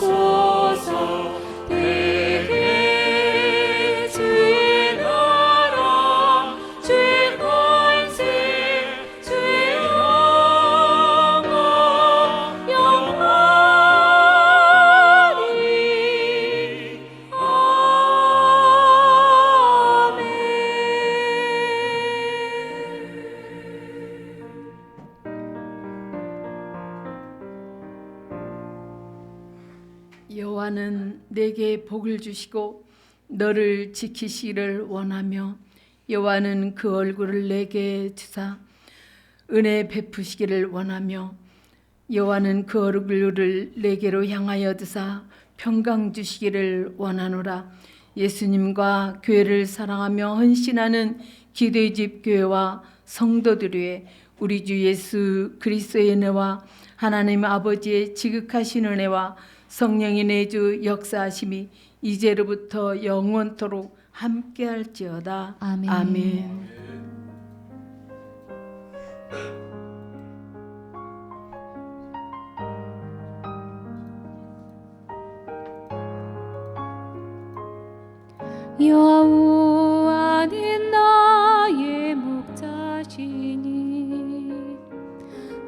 대개 주의 나라 주의 권세 주의 영광 영원히 여호와는 내게 복을 주시고 너를 지키시기를 원하며 여호와는 그 얼굴을 내게 주사 은혜 베푸시기를 원하며 여호와는 그 얼굴을 내게로 향하여 드사 평강 주시기를 원하노라. 예수님과 교회를 사랑하며 헌신하는 기도의 집 교회와 성도들 위해 우리 주 예수 그리스도의 은혜와 하나님 아버지의 지극하신 은혜와 성령의 내주 역사하심이 이제로부터 영원토록 함께할지어다. 아멘. 아멘. 여호와는 나의 목자시니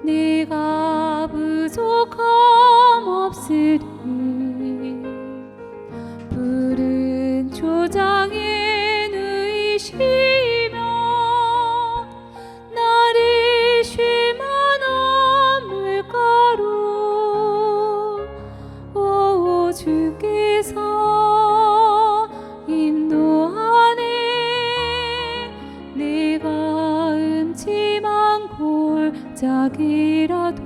내가 부족함 없으리. 푸른 초장에 누이시며 나를 쉴만한 물가로 오 주께서 인도하네. 내가 음침한 골짜기라도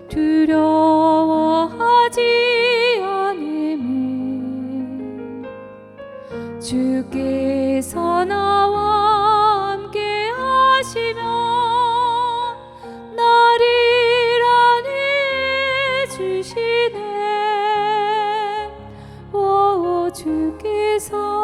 두려워하지 않으니 주께서 나와 함께 하시며 나를 안위해 주시네. 오 주께서